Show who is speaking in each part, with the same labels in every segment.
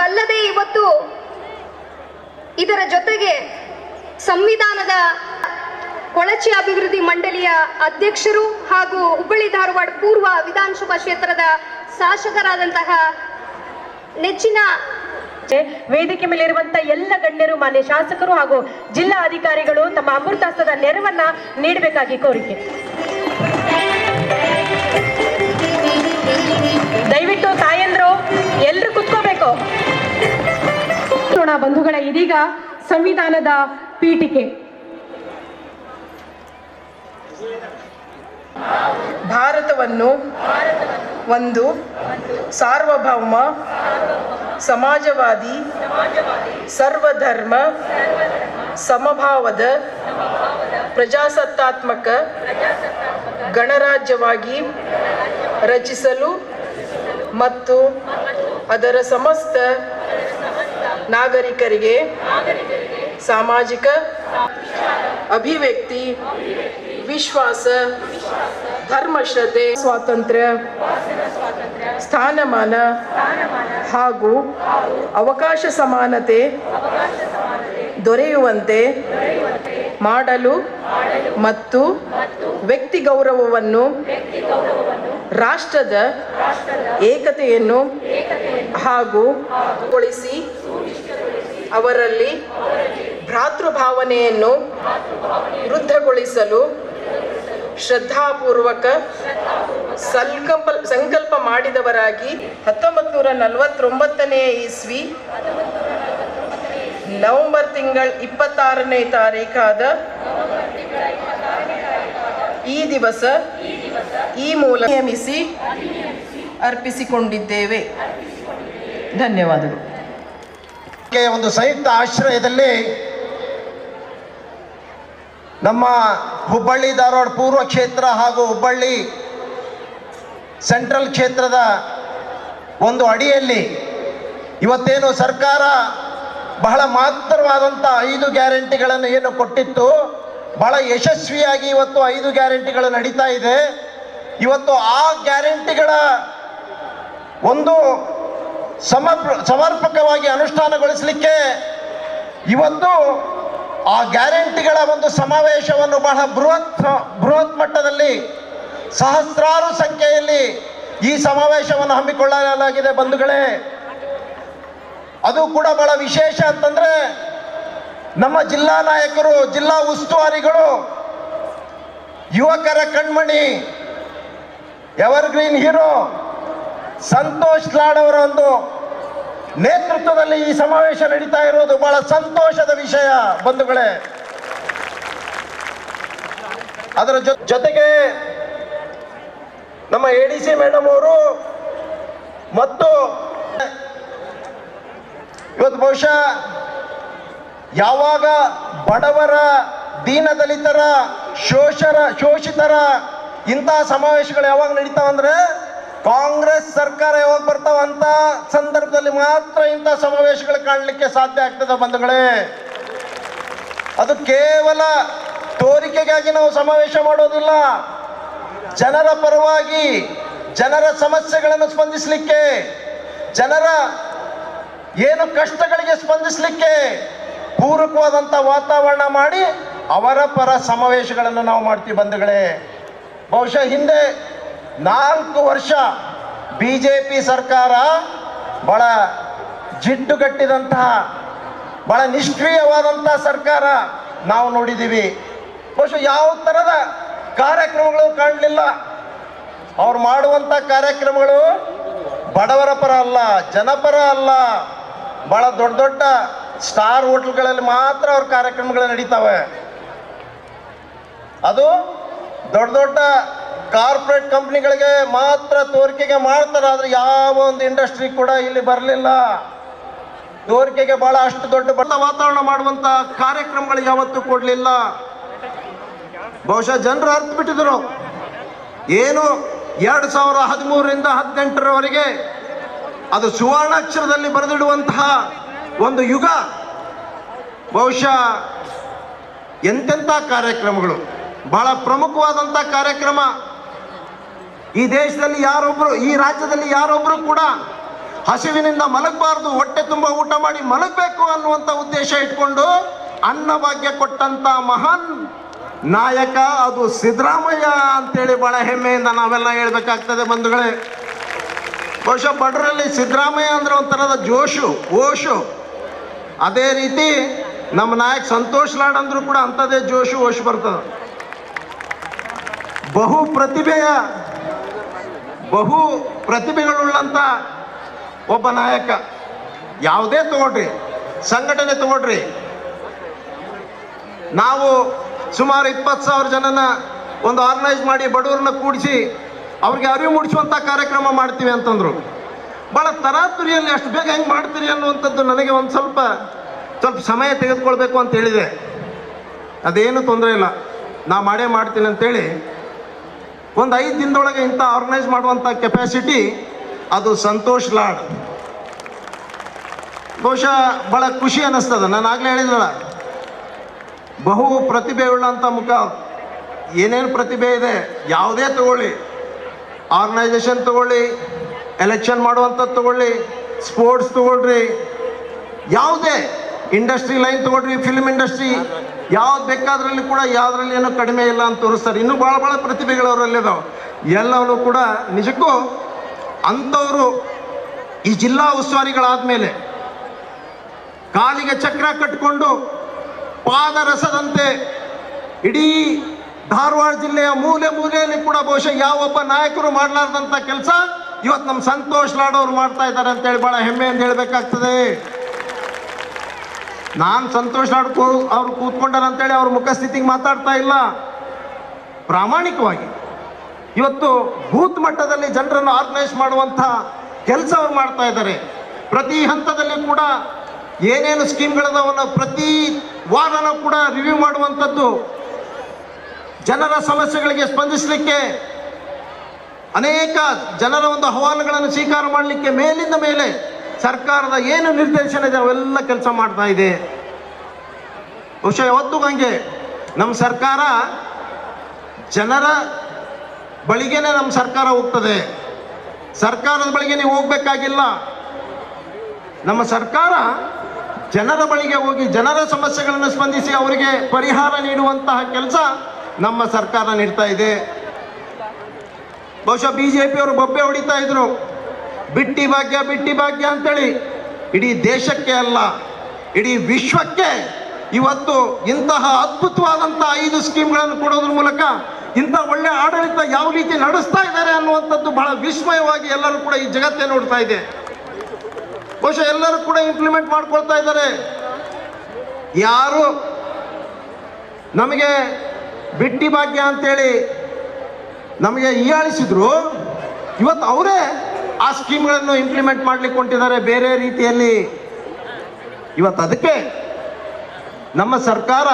Speaker 1: ಅಲ್ಲದೆ ಇವತ್ತು ಇದರ ಜೊತೆಗೆ ಸಂವಿಧಾನದ ಕೊಳಚೆ ಅಭಿವೃದ್ಧಿ ಮಂಡಳಿಯ ಅಧ್ಯಕ್ಷರು ಹಾಗೂ ಹುಬ್ಬಳ್ಳಿ ಧಾರವಾಡ ಪೂರ್ವ ವಿಧಾನಸಭಾ ಕ್ಷೇತ್ರದ ಶಾಸಕರಾದಂತಹ ನೆಚ್ಚಿನ
Speaker 2: ವೇದಿಕೆ ಮೇಲೆ ಇರುವಂತಹ ಎಲ್ಲ ಗಣ್ಯರು, ಮಾನ್ಯ ಶಾಸಕರು ಹಾಗೂ ಜಿಲ್ಲಾ ಅಧಿಕಾರಿಗಳು ತಮ್ಮ ಅಮೃತಾಸ್ತದ ನೆರವನ್ನ ನೀಡಬೇಕಾಗಿ ಕೋರಿಕೆ. ದಯವಿಟ್ಟು ತಾಯಂದ್ರು ಎಲ್ಲರೂ ಕುತ್ಕೋಬೇಕು. ಬಂಧುಗಳ, ಇದೀಗ ಸಂವಿಧಾನದ ಪೀಠಿಕೆ.
Speaker 3: ಭಾರತವನ್ನು ಒಂದು ಸಾರ್ವಭೌಮ ಸಮಾಜವಾದಿ ಸರ್ವಧರ್ಮ ಸಮಭಾವದ ಪ್ರಜಾಸತ್ತಾತ್ಮಕ ಗಣರಾಜ್ಯವಾಗಿ ರಚಿಸಲು ಮತ್ತು ಅದರ ಸಮಸ್ತ ನಾಗರಿಕರಿಗೆ ಸಾಮಾಜಿಕ ಅಭಿವ್ಯಕ್ತಿ, ವಿಶ್ವಾಸ, ಧರ್ಮಶ್ರದ್ಧೆ, ಸ್ವಾತಂತ್ರ್ಯ, ಸ್ಥಾನಮಾನ ಹಾಗೂ ಅವಕಾಶ ಸಮಾನತೆ ದೊರೆಯುವಂತೆ ಮಾಡಲು ಮತ್ತು ವ್ಯಕ್ತಿ ಗೌರವವನ್ನು, ರಾಷ್ಟ್ರದ ಏಕತೆಯನ್ನು ಹಾಗೂ ಗೊಳಿಸಿ ಅವರಲ್ಲಿ ಭ್ರಾತೃಭಾವನೆಯನ್ನು ವೃದ್ಧಗೊಳಿಸಲು ಶ್ರದ್ಧಾಪೂರ್ವಕ ಸಂಕಲ್ಪ ಮಾಡಿದವರಾಗಿ 1949ನೇ ಇಸ್ವಿ ನವೆಂಬರ್ ತಿಂಗಳ 26ನೇ ತಾರೀಖಾದ ಈ ದಿವಸ ಈ ಮೂಲಕ ನೇಮಿಸಿ ಅರ್ಪಿಸಿಕೊಂಡಿದ್ದೇವೆ. ಧನ್ಯವಾದಗಳು.
Speaker 4: ಒಂದು ಸಂಯುಕ್ತ ಆಶ್ರಯದಲ್ಲಿ ನಮ್ಮ ಹುಬ್ಬಳ್ಳಿ ಧಾರವಾಡ ಪೂರ್ವ ಕ್ಷೇತ್ರ ಹಾಗೂ ಹುಬ್ಬಳ್ಳಿ ಸೆಂಟ್ರಲ್ ಕ್ಷೇತ್ರದ ಒಂದು ಅಡಿಯಲ್ಲಿ ಇವತ್ತೇನು ಸರ್ಕಾರ ಬಹಳ ಮಹತ್ತರವಾದಂಥ 5 ಗ್ಯಾರಂಟಿಗಳನ್ನು ಏನು ಕೊಟ್ಟಿತ್ತು, ಬಹಳ ಯಶಸ್ವಿಯಾಗಿ ಇವತ್ತು 5 ಗ್ಯಾರಂಟಿಗಳು ನಡೀತಾ ಇದೆ. ಇವತ್ತು ಆ ಗ್ಯಾರಂಟಿಗಳ ಒಂದು ಸಮರ್ಪಕವಾಗಿ ಅನುಷ್ಠಾನಗೊಳಿಸಲಿಕ್ಕೆ ಇವತ್ತು ಆ ಗ್ಯಾರಂಟಿಗಳ ಒಂದು ಸಮಾವೇಶವನ್ನು ಬಹಳ ಬೃಹತ್ ಮಟ್ಟದಲ್ಲಿ ಸಹಸ್ರಾರು ಸಂಖ್ಯೆಯಲ್ಲಿ ಈ ಸಮಾವೇಶವನ್ನು ಹಮ್ಮಿಕೊಳ್ಳಲಾಗಿದೆ ಬಂಧುಗಳೇ. ಅದು ಕೂಡ ಬಹಳ ವಿಶೇಷ ಅಂತಂದ್ರೆ ನಮ್ಮ ಜಿಲ್ಲಾ ನಾಯಕರು, ಜಿಲ್ಲಾ ಉಸ್ತುವಾರಿಗಳು, ಯುವಕರ ಕಣ್ಮಣಿ, ಎವರ್ಗ್ರೀನ್ ಹೀರೋ ಸಂತೋಷ್ ಲಾಡ್ ಅವರ ಒಂದು ನೇತೃತ್ವದಲ್ಲಿ ಈ ಸಮಾವೇಶ ನಡೀತಾ ಇರೋದು ಬಹಳ ಸಂತೋಷದ ವಿಷಯ ಬಂಧುಗಳೇ. ಅದರ ಜೊತೆಗೆ ನಮ್ಮ ADC ಮೇಡಮ್ ಅವರು ಮತ್ತು ಇವತ್ತು ಬಹುಶಃ ಯಾವಾಗ ಬಡವರ, ದೀನದಲಿತರ, ಶೋಷಿತರ ಇಂತಹ ಸಮಾವೇಶಗಳು ಯಾವಾಗ ನಡೀತಾವಂದ್ರೆ ಕಾಂಗ್ರೆಸ್ ಸರ್ಕಾರ ಯಾವಾಗ ಬರ್ತಾವಂತ ಸಂದರ್ಭದಲ್ಲಿ ಮಾತ್ರ ಇಂಥ ಸಮಾವೇಶಗಳು ಕಾಣಲಿಕ್ಕೆ ಸಾಧ್ಯ ಆಗ್ತದೆ ಬಂಧುಗಳೇ. ಅದು ಕೇವಲ ತೋರಿಕೆಗಾಗಿ ನಾವು ಸಮಾವೇಶ ಮಾಡೋದಿಲ್ಲ. ಜನರ ಪರವಾಗಿ, ಜನರ ಸಮಸ್ಯೆಗಳನ್ನು ಸ್ಪಂದಿಸಲಿಕ್ಕೆ, ಜನರ ಏನು ಕಷ್ಟಗಳಿಗೆ ಸ್ಪಂದಿಸಲಿಕ್ಕೆ ಪೂರಕವಾದಂಥ ವಾತಾವರಣ ಮಾಡಿ ಅವರ ಪರ ಸಮಾವೇಶಗಳನ್ನು ನಾವು ಮಾಡ್ತೀವಿ ಬಂಧುಗಳೇ. ಬಹುಶಃ ಹಿಂದೆ 4 ವರ್ಷ BJP ಸರ್ಕಾರ ಬಹಳ ಜಿಡ್ಡುಗಟ್ಟಿದಂತಹ, ಬಹಳ ನಿಷ್ಕ್ರಿಯವಾದಂತಹ ಸರ್ಕಾರ ನಾವು ನೋಡಿದ್ದೀವಿ. ಬಹುಶಃ ಯಾವ ಥರದ ಕಾರ್ಯಕ್ರಮಗಳು ಕಾಣಲಿಲ್ಲ. ಅವ್ರು ಮಾಡುವಂಥ ಕಾರ್ಯಕ್ರಮಗಳು ಬಡವರ ಪರ ಅಲ್ಲ, ಜನಪರ ಅಲ್ಲ. ಬಹಳ ದೊಡ್ಡ ದೊಡ್ಡ ಸ್ಟಾರ್ ಹೋಟೆಲ್ಗಳಲ್ಲಿ ಮಾತ್ರ ಅವ್ರ ಕಾರ್ಯಕ್ರಮಗಳು ನಡೀತಾವೆ. ಅದು ದೊಡ್ಡ ದೊಡ್ಡ ಕಾರ್ಪೊರೇಟ್ ಕಂಪ್ನಿಗಳಿಗೆ ಮಾತ್ರ ತೋರಿಕೆಗೆ ಮಾಡ್ತಾರೆ. ಆದರೆ ಯಾವ ಒಂದು ಇಂಡಸ್ಟ್ರಿ ಕೂಡ ಇಲ್ಲಿ ಬರಲಿಲ್ಲ. ತೋರಿಕೆಗೆ ಬಹಳ ಅಷ್ಟು ದೊಡ್ಡ ವಾತಾವರಣ ಮಾಡುವಂಥ ಕಾರ್ಯಕ್ರಮಗಳು ಯಾವತ್ತೂ ಕೊಡಲಿಲ್ಲ. ಬಹುಶಃ ಜನರು ಅರ್ಥ ಬಿಟ್ಟಿದ್ರು. ಏನು 2013ರಿಂದ 2018ರವರೆಗೆ ಅದು ಸುವರ್ಣಾಕ್ಷರದಲ್ಲಿ ಬರೆದಿಡುವಂತಹ ಒಂದು ಯುಗ. ಬಹುಶಃ ಎಂತೆಂಥ ಕಾರ್ಯಕ್ರಮಗಳು, ಬಹಳ ಪ್ರಮುಖವಾದಂಥ ಕಾರ್ಯಕ್ರಮ. ಈ ದೇಶದಲ್ಲಿ ಯಾರೊಬ್ಬರು, ಈ ರಾಜ್ಯದಲ್ಲಿ ಯಾರೊಬ್ಬರು ಕೂಡ ಹಸಿವಿನಿಂದ ಮಲಗಬಾರ್ದು, ಹೊಟ್ಟೆ ತುಂಬ ಊಟ ಮಾಡಿ ಮಲಗಬೇಕು ಅನ್ನುವಂಥ ಉದ್ದೇಶ ಇಟ್ಕೊಂಡು ಅನ್ನಭಾಗ್ಯ ಕೊಟ್ಟಂತ ಮಹಾನ್ ನಾಯಕ ಅದು ಸಿದ್ದರಾಮಯ್ಯ ಅಂತೇಳಿ ಬಹಳ ಹೆಮ್ಮೆಯಿಂದ ನಾವೆಲ್ಲ ಹೇಳ್ಬೇಕಾಗ್ತದೆ ಬಂಧುಗಳೇ. ಬಹುಶಃ ಬಡರಲ್ಲಿ ಸಿದ್ದರಾಮಯ್ಯ ಅಂದ್ರೆ ಒಂಥರದ ಜೋಶು ಓಶು. ಅದೇ ರೀತಿ ನಮ್ಮ ನಾಯಕ ಸಂತೋಷ್ ಲಾಡ್ ಅಂದ್ರೂ ಕೂಡ ಅಂಥದ್ದೇ ಜೋಶು ಓಶು ಬರ್ತದೆ. ಬಹು ಪ್ರತಿಭೆಗಳುಳ್ಳಂಥ ಒಬ್ಬ ನಾಯಕ. ಯಾವುದೇ ತಗೊಳ್ರಿ, ಸಂಘಟನೆ ತಗೊಳ್ರಿ, ನಾವು ಸುಮಾರು 20,000 ಜನನ ಒಂದು ಆರ್ಗನೈಸ್ ಮಾಡಿ ಬಡವರನ್ನ ಕೂಡಿಸಿ ಅವ್ರಿಗೆ ಅರಿವು ಮೂಡಿಸುವಂಥ ಕಾರ್ಯಕ್ರಮ ಮಾಡ್ತೀವಿ ಅಂತಂದ್ರು. ಭಾಳ ತರಾತುರಿಯಲ್ಲಿ ಅಷ್ಟು ಬೇಗ ಹೆಂಗೆ ಮಾಡ್ತೀರಿ ಅನ್ನುವಂಥದ್ದು ನನಗೆ ಒಂದು ಸ್ವಲ್ಪ ಸಮಯ ತೆಗೆದುಕೊಳ್ಬೇಕು ಅಂತ ಹೇಳಿದೆ. ಅದೇನು ತೊಂದರೆ ಇಲ್ಲ, ನಾ ಮಾಡೇ ಮಾಡ್ತೀನಿ ಅಂತೇಳಿ ಒಂದು 5 ದಿನದೊಳಗೆ ಇಂಥ ಆರ್ಗನೈಸ್ ಮಾಡುವಂಥ ಕೆಪಾಸಿಟಿ ಅದು ಸಂತೋಷ್ ಲಾಡ್. ಬಹುಶಃ ಭಾಳ ಖುಷಿ ಅನ್ನಿಸ್ತದೆ. ನಾನು ಆಗಲೇ ಹೇಳಿದ್ರಲ್ಲ, ಬಹು ಪ್ರತಿಭೆ ಉಳ್ಳಂಥ ಮುಖ. ಏನೇನು ಪ್ರತಿಭೆ ಇದೆ ಯಾವುದೇ ತಗೊಳ್ಳಿ, ಆರ್ಗನೈಸೇಷನ್ ತಗೊಳ್ಳಿ, ಎಲೆಕ್ಷನ್ ಮಾಡುವಂಥದ್ದು ತಗೊಳ್ಳಿ, ಸ್ಪೋರ್ಟ್ಸ್ ತಗೊಳ್ರಿ, ಯಾವುದೇ ಇಂಡಸ್ಟ್ರಿ ಲೈನ್ ತಗೊಳ್ರಿ, ಫಿಲ್ಮ್ ಇಂಡಸ್ಟ್ರಿ, ಯಾವ್ದು ಬೇಕಾದ್ರಲ್ಲಿ ಕೂಡ ಯಾವುದ್ರಲ್ಲಿ ಏನೋ ಕಡಿಮೆ ಇಲ್ಲ ಅಂತ ತೋರಿಸ್ತಾರೆ. ಇನ್ನೂ ಭಾಳ ಪ್ರತಿಭೆಗಳು ಅವರಲ್ಲಿದ್ದಾವೆ. ಎಲ್ಲವೂ ಕೂಡ ನಿಜಕ್ಕೂ ಅಂಥವರು ಈ ಜಿಲ್ಲಾ ಉಸ್ತುವಾರಿಗಳಾದಮೇಲೆ ಕಾಲಿಗೆ ಚಕ್ರ ಕಟ್ಟಿಕೊಂಡು ಪಾದರಸದಂತೆ ಇಡೀ ಧಾರವಾಡ ಜಿಲ್ಲೆಯ ಮೂಲೆ ಮೂಲೆಯಲ್ಲಿ ಕೂಡ ಬಹುಶಃ ಯಾವೊಬ್ಬ ನಾಯಕರು ಮಾಡಲಾರ್ದಂಥ ಕೆಲಸ ಇವತ್ತು ನಮ್ಮ ಸಂತೋಷ್ ಲಾಡ್ ಅವರು ಮಾಡ್ತಾ ಇದ್ದಾರೆ ಅಂತೇಳಿ ಭಾಳ ಹೆಮ್ಮೆಯಿಂದ ಹೇಳಬೇಕಾಗ್ತದೆ. ನಾನು ಸಂತೋಷ್ ಲಾಡ್ ಅವ್ರು ಕೂತ್ಕೊಂಡಾರಂತೇಳಿ ಅವ್ರ ಮುಖಸ್ಥಿತಿಗೆ ಮಾತಾಡ್ತಾ ಇಲ್ಲ. ಪ್ರಾಮಾಣಿಕವಾಗಿ ಇವತ್ತು ಬೂತ್ ಮಟ್ಟದಲ್ಲಿ ಜನರನ್ನು ಆರ್ಗನೈಸ್ ಮಾಡುವಂಥ ಕೆಲಸ ಅವ್ರು ಮಾಡ್ತಾ ಇದ್ದಾರೆ. ಪ್ರತಿ ಹಂತದಲ್ಲಿ ಕೂಡ ಏನೇನು ಸ್ಕೀಮ್ಗಳದವನ್ನ ಪ್ರತಿ ವಾರನೂ ಕೂಡ ರಿವ್ಯೂ ಮಾಡುವಂಥದ್ದು, ಜನರ ಸಮಸ್ಯೆಗಳಿಗೆ ಸ್ಪಂದಿಸಲಿಕ್ಕೆ, ಅನೇಕ ಜನರ ಒಂದು ಅಹವಾಲುಗಳನ್ನು ಸ್ವೀಕಾರ ಮಾಡಲಿಕ್ಕೆ ಮೇಲಿಂದ ಮೇಲೆ ಸರ್ಕಾರದ ಏನು ನಿರ್ದೇಶನ ಇದೆ ಅವೆಲ್ಲ ಕೆಲಸ ಮಾಡ್ತಾ ಇದೆ. ಬಹುಶಃ ಯಾವತ್ತೂ ಹಂಗೆ ನಮ್ಮ ಸರ್ಕಾರ ಜನರ ಬಳಿಗೇನೆ ನಮ್ಮ ಸರ್ಕಾರ ಹೋಗ್ತದೆ. ಸರ್ಕಾರದ ಬಳಿಗೆ ನೀವು ಹೋಗ್ಬೇಕಾಗಿಲ್ಲ. ನಮ್ಮ ಸರ್ಕಾರ ಜನರ ಬಳಿಗೆ ಹೋಗಿ ಜನರ ಸಮಸ್ಯೆಗಳನ್ನು ಸ್ಪಂದಿಸಿ ಅವರಿಗೆ ಪರಿಹಾರ ನೀಡುವಂತಹ ಕೆಲಸ ನಮ್ಮ ಸರ್ಕಾರ ನೀಡ್ತಾ ಇದೆ. ಬಹುಶಃ ಬಿಜೆಪಿಯವರು ಬೊಬ್ಬೆ ಹೊಡಿತಾ ಇದ್ರು, ಬಿಟ್ಟಿ ಭಾಗ್ಯ ಅಂತೇಳಿ. ಇಡೀ ದೇಶಕ್ಕೆ ಅಲ್ಲ, ಇಡೀ ವಿಶ್ವಕ್ಕೆ ಇವತ್ತು ಇಂತಹ ಅದ್ಭುತವಾದಂಥ 5 ಸ್ಕೀಮ್ಗಳನ್ನು ಕೊಡೋದ್ರ ಮೂಲಕ ಇಂಥ ಒಳ್ಳೆ ಆಡಳಿತ ಯಾವ ರೀತಿ ನಡೆಸ್ತಾ ಇದ್ದಾರೆ ಅನ್ನುವಂಥದ್ದು ಬಹಳ ವಿಸ್ಮಯವಾಗಿ ಎಲ್ಲರೂ ಕೂಡ ಈ ಜಗತ್ತೇ ನೋಡ್ತಾ ಇದೆ. ಬಹುಶಃ ಎಲ್ಲರೂ ಕೂಡ ಇಂಪ್ಲಿಮೆಂಟ್ ಮಾಡ್ಕೊಳ್ತಾ ಇದ್ದಾರೆ. ಯಾರು ನಮಗೆ ಬಿಟ್ಟಿ ಭಾಗ್ಯ ಅಂತೇಳಿ ನಮಗೆ ಹೀಯಾಳಿಸಿದ್ರು, ಇವತ್ತು ಅವರೇ ಆ ಸ್ಕೀಮ್ಗಳನ್ನು ಇಂಪ್ಲಿಮೆಂಟ್ ಮಾಡ್ಲಿಕ್ಕೆ ಹೊಂಟಿದ್ದಾರೆ ಬೇರೆ ರೀತಿಯಲ್ಲಿ. ಇವತ್ತು ಅದಕ್ಕೆ ನಮ್ಮ ಸರ್ಕಾರ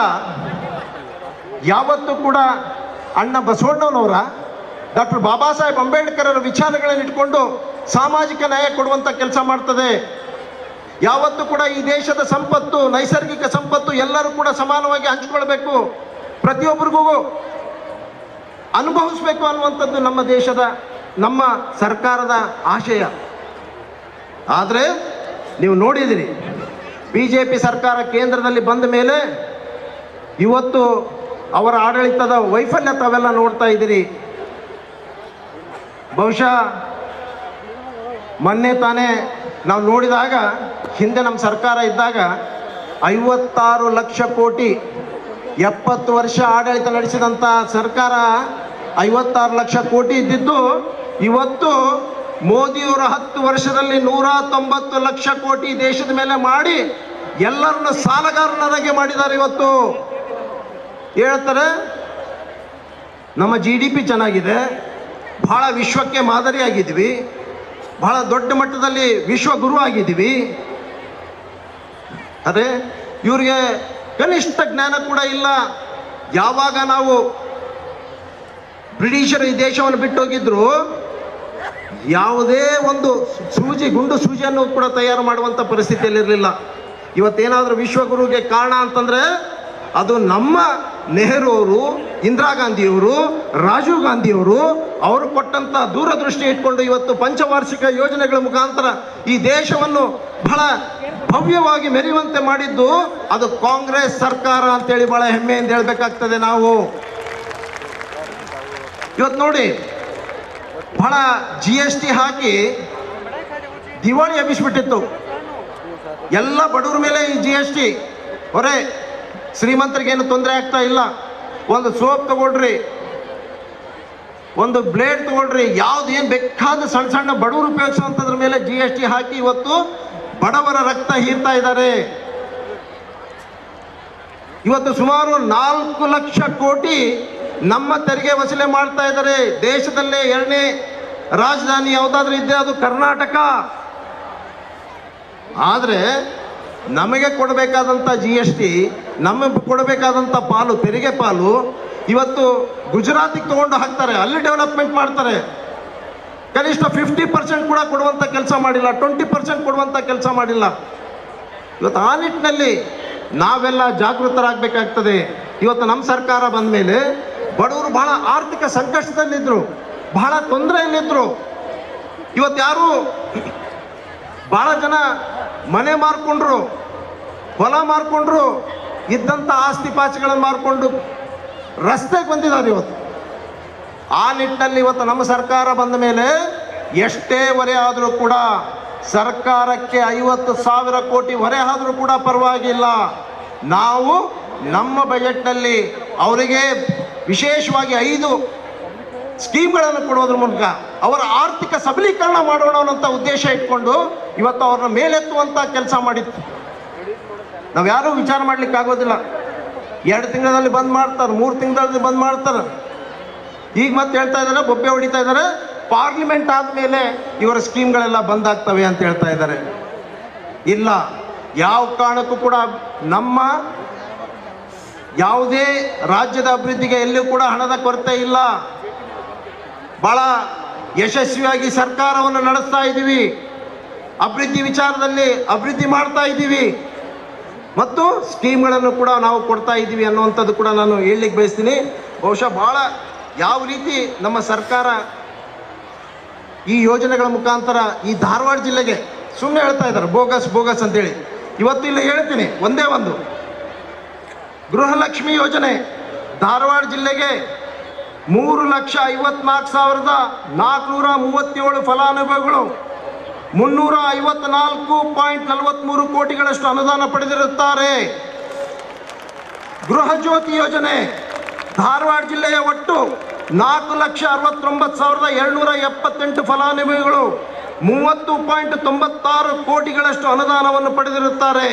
Speaker 4: ಯಾವತ್ತೂ ಕೂಡ ಅಣ್ಣ ಬಸವಣ್ಣನವರ ಡಾಕ್ಟರ್ ಬಾಬಾ ಸಾಹೇಬ್ ಅಂಬೇಡ್ಕರ್ ಅವರ ವಿಚಾರಗಳನ್ನು ಇಟ್ಕೊಂಡು ಸಾಮಾಜಿಕ ನ್ಯಾಯ ಕೊಡುವಂಥ ಕೆಲಸ ಮಾಡ್ತದೆ. ಯಾವತ್ತೂ ಕೂಡ ಈ ದೇಶದ ಸಂಪತ್ತು, ನೈಸರ್ಗಿಕ ಸಂಪತ್ತು ಎಲ್ಲರೂ ಕೂಡ ಸಮಾನವಾಗಿ ಹಂಚಿಕೊಳ್ಬೇಕು, ಪ್ರತಿಯೊಬ್ಬರಿಗೂ ಅನುಭವಿಸ್ಬೇಕು ಅನ್ನುವಂಥದ್ದು ನಮ್ಮ ದೇಶದ, ನಮ್ಮ ಸರ್ಕಾರದ ಆಶಯ. ಆದರೆ ನೀವು ನೋಡಿದಿರಿ, BJP ಸರ್ಕಾರ ಕೇಂದ್ರದಲ್ಲಿ ಬಂದ ಮೇಲೆ ಇವತ್ತು ಅವರ ಆಡಳಿತದ ವೈಫಲ್ಯ ತಾವೆಲ್ಲ ನೋಡ್ತಾ ಇದ್ದೀರಿ. ಬಹುಶಃ ಮೊನ್ನೆ ತಾನೇ ನಾವು ನೋಡಿದಾಗ, ಹಿಂದೆ ನಮ್ಮ ಸರ್ಕಾರ ಇದ್ದಾಗ 56 ಲಕ್ಷ ಕೋಟಿ 70 ವರ್ಷ ಆಡಳಿತ ನಡೆಸಿದಂಥ ಸರ್ಕಾರ 56 ಲಕ್ಷ ಕೋಟಿ ಇದ್ದಿದ್ದು, ಇವತ್ತು ಮೋದಿಯವರ 10 ವರ್ಷದಲ್ಲಿ 190 ಲಕ್ಷ ಕೋಟಿ ದೇಶದ ಮೇಲೆ ಮಾಡಿ ಎಲ್ಲರನ್ನು ಸಾಲಗಾರನಾಗಿ ಮಾಡಿದ್ದಾರೆ. ಇವತ್ತು ಹೇಳ್ತಾರೆ ನಮ್ಮ GDP ಚೆನ್ನಾಗಿದೆ, ಬಹಳ ವಿಶ್ವಕ್ಕೆ ಮಾದರಿಯಾಗಿದ್ವಿ, ಬಹಳ ದೊಡ್ಡ ಮಟ್ಟದಲ್ಲಿ ವಿಶ್ವಗುರು ಆಗಿದ್ದೀವಿ. ಅದೇ ಇವ್ರಿಗೆ ಕನಿಷ್ಠ ಜ್ಞಾನ ಕೂಡ ಇಲ್ಲ. ಯಾವಾಗ ನಾವು ಬ್ರಿಟಿಷರು ಈ ದೇಶವನ್ನು ಬಿಟ್ಟೋಗಿದ್ರು, ಯಾವುದೇ ಒಂದು ಗುಂಡು ಸೂಜಿಯನ್ನು ಕೂಡ ತಯಾರು ಮಾಡುವಂಥ ಪರಿಸ್ಥಿತಿಯಲ್ಲಿರಲಿಲ್ಲ. ಇವತ್ತೇನಾದರೂ ವಿಶ್ವಗುರುಗೆ ಕಾರಣ ಅಂತಂದರೆ ಅದು ನಮ್ಮ ನೆಹರೂರು, ಇಂದಿರಾ ಗಾಂಧಿಯವರು, ರಾಜೀವ್ ಗಾಂಧಿಯವರು ಅವರು ಕೊಟ್ಟಂತ ದೂರದೃಷ್ಟಿ ಇಟ್ಕೊಂಡು ಇವತ್ತು ಪಂಚವಾರ್ಷಿಕ ಯೋಜನೆಗಳ ಮುಖಾಂತರ ಈ ದೇಶವನ್ನು ಬಹಳ ಭವ್ಯವಾಗಿ ಮೆರೆಯುವಂತೆ ಮಾಡಿದ್ದು ಅದು ಕಾಂಗ್ರೆಸ್ ಸರ್ಕಾರ ಅಂತೇಳಿ ಬಹಳ ಹೆಮ್ಮೆಯಿಂದ ಹೇಳ್ಬೇಕಾಗ್ತದೆ ನಾವು. ಇವತ್ತು ನೋಡಿ, ಬಹಳ GST ಹಾಕಿ ದಿವಾಳಿ ಎಬ್ಬಿಸ್ಬಿಟ್ಟಿತ್ತು. ಎಲ್ಲ ಬಡವ್ರ ಮೇಲೆ ಈ GST ಹೊರೆ, ಶ್ರೀಮಂತರಿಗೇನು ತೊಂದರೆ ಆಗ್ತಾ ಇಲ್ಲ. ಒಂದು ಸೋಪ್ ತಗೊಳ್ರಿ, ಒಂದು ಬ್ಲೇಡ್ ತಗೊಳ್ರಿ, ಯಾವ್ದು ಏನು ಬೇಕಾದ ಸಣ್ಣ ಸಣ್ಣ ಬಡವರು ಉಪಯೋಗಿಸುವಂಥದ್ರ ಮೇಲೆ GST ಹಾಕಿ ಇವತ್ತು ಬಡವರ ರಕ್ತ ಹೀರ್ತಾ ಇದ್ದಾರೆ. ಇವತ್ತು ಸುಮಾರು 4 ಲಕ್ಷ ಕೋಟಿ ನಮ್ಮ ತೆರಿಗೆ ವಸೂಲಿ ಮಾಡ್ತಾ ಇದ್ದಾರೆ. ದೇಶದಲ್ಲೇ 2ನೇ ರಾಜಧಾನಿ ಯಾವುದಾದ್ರೂ ಇದ್ದರೆ ಅದು ಕರ್ನಾಟಕ. ಆದರೆ ನಮಗೆ ಕೊಡಬೇಕಾದಂಥ GST, ನಮಗೆ ಕೊಡಬೇಕಾದಂಥ ಪಾಲು, ತೆರಿಗೆ ಪಾಲು ಇವತ್ತು ಗುಜರಾತಿಗೆ ತಗೊಂಡು ಹಾಕ್ತಾರೆ, ಅಲ್ಲಿ ಡೆವಲಪ್ಮೆಂಟ್ ಮಾಡ್ತಾರೆ. ಕನಿಷ್ಠ 50% ಕೂಡ ಕೊಡುವಂಥ ಕೆಲಸ ಮಾಡಿಲ್ಲ, 20% ಕೊಡುವಂಥ ಕೆಲಸ ಮಾಡಿಲ್ಲ. ಇವತ್ತು ಆ ನಿಟ್ಟಿನಲ್ಲಿ ನಾವೆಲ್ಲ ಜಾಗೃತರಾಗಬೇಕಾಗ್ತದೆ. ಇವತ್ತು ನಮ್ಮ ಸರ್ಕಾರ ಬಂದ ಮೇಲೆ ಬಡವರು ಬಹಳ ಆರ್ಥಿಕ ಸಂಕಷ್ಟದಲ್ಲಿದ್ದರು, ಬಹಳ ತೊಂದರೆಯಲ್ಲಿದ್ದರು. ಇವತ್ತು ಯಾರು ಬಹಳ ಜನ ಮನೆ ಮಾರ್ಕೊಂಡ್ರು, ಹೊಲ ಮಾರ್ಕೊಂಡ್ರು, ಇದ್ದಂಥ ಆಸ್ತಿ ಪಾಸ್ತಿಗಳನ್ನು ಮಾರ್ಕೊಂಡು ರಸ್ತೆಗೆ ಬಂದಿದ್ದಾರೆ ಇವತ್ತು. ಆ ನಿಟ್ಟಿನಲ್ಲಿ ಇವತ್ತು ನಮ್ಮ ಸರ್ಕಾರ ಬಂದ ಮೇಲೆ ಎಷ್ಟೇ ಹೊರೆ ಆದರೂ ಕೂಡ, ಸರ್ಕಾರಕ್ಕೆ 50,000 ಕೋಟಿ ಹೊರೆ ಆದರೂ ಕೂಡ ಪರವಾಗಿಲ್ಲ, ನಾವು ನಮ್ಮ ಬಜೆಟ್ನಲ್ಲಿ ಅವರಿಗೆ ವಿಶೇಷವಾಗಿ 5 ಸ್ಕೀಮ್ಗಳನ್ನು ಕೊಡೋದ್ರ ಮೂಲಕ ಅವರ ಆರ್ಥಿಕ ಸಬಲೀಕರಣ ಮಾಡೋಣ ಅನ್ನೋಂಥ ಉದ್ದೇಶ ಇಟ್ಕೊಂಡು ಇವತ್ತು ಅವ್ರನ್ನ ಮೇಲೆತ್ತುವಂಥ ಕೆಲಸ ಮಾಡಿತ್ತು. ನಾವು ಯಾರೂ ವಿಚಾರ ಮಾಡ್ಲಿಕ್ಕೆ ಆಗೋದಿಲ್ಲ. 2 ತಿಂಗಳಲ್ಲಿ ಬಂದ್ ಮಾಡ್ತಾರೆ, 3 ತಿಂಗಳಲ್ಲಿ ಬಂದ್ ಮಾಡ್ತಾರೆ. ಈಗ ಮತ್ತೆ ಹೇಳ್ತಾ ಇದ್ದಾರೆ, ಬೊಬ್ಬೆ ಹೊಡಿತಾ ಇದ್ದಾರೆ, ಪಾರ್ಲಿಮೆಂಟ್ ಆದಮೇಲೆ ಇವರ ಸ್ಕೀಮ್ಗಳೆಲ್ಲ ಬಂದ್ ಆಗ್ತವೆ ಅಂತ ಹೇಳ್ತಾ ಇದ್ದಾರೆ. ಇಲ್ಲ, ಯಾವ ಕಾರಣಕ್ಕೂ ಕೂಡ ನಮ್ಮ ಯಾವುದೇ ರಾಜ್ಯದ ಅಭಿವೃದ್ಧಿಗೆ ಎಲ್ಲೂ ಕೂಡ ಹಣದ ಕೊರತೆ ಇಲ್ಲ. ಬಹಳ ಯಶಸ್ವಿಯಾಗಿ ಸರ್ಕಾರವನ್ನು ನಡೆಸ್ತಾ ಇದ್ದೀವಿ, ಅಭಿವೃದ್ಧಿ ವಿಚಾರದಲ್ಲಿ ಅಭಿವೃದ್ಧಿ ಮಾಡ್ತಾ ಇದ್ದೀವಿ ಮತ್ತು ಸ್ಕೀಮ್ಗಳನ್ನು ಕೂಡ ನಾವು ಕೊಡ್ತಾ ಇದ್ದೀವಿ ಅನ್ನುವಂಥದ್ದು ಕೂಡ ನಾನು ಹೇಳಲಿಕ್ಕೆ ಬಯಸ್ತೀನಿ. ಬಹುಶಃ ಭಾಳ ಯಾವ ರೀತಿ ನಮ್ಮ ಸರ್ಕಾರ ಈ ಯೋಜನೆಗಳ ಮುಖಾಂತರ ಈ ಧಾರವಾಡ ಜಿಲ್ಲೆಗೆ ಸುಮ್ಮನೆ ಹೇಳ್ತಾ ಇದ್ದಾರೆ ಬೋಗಸ್ ಬೋಗಸ್ ಅಂತೇಳಿ. ಇವತ್ತು ಇಲ್ಲಿ ಹೇಳ್ತೀನಿ, ಒಂದೇ ಒಂದು ಗೃಹಲಕ್ಷ್ಮಿ ಯೋಜನೆ ಧಾರವಾಡ ಜಿಲ್ಲೆಗೆ 3,54,437 ಫಲಾನುಭವಿಗಳು 354.43 ಕೋಟಿಗಳಷ್ಟು ಅನುದಾನ ಪಡೆದಿರುತ್ತಾರೆ. ಗೃಹ ಜ್ಯೋತಿ ಯೋಜನೆ ಧಾರವಾಡ ಜಿಲ್ಲೆಯ ಒಟ್ಟು 4,69,278 ಫಲಾನುಭವಿಗಳು 30.96 ಕೋಟಿಗಳಷ್ಟು ಅನುದಾನವನ್ನು ಪಡೆದಿರುತ್ತಾರೆ.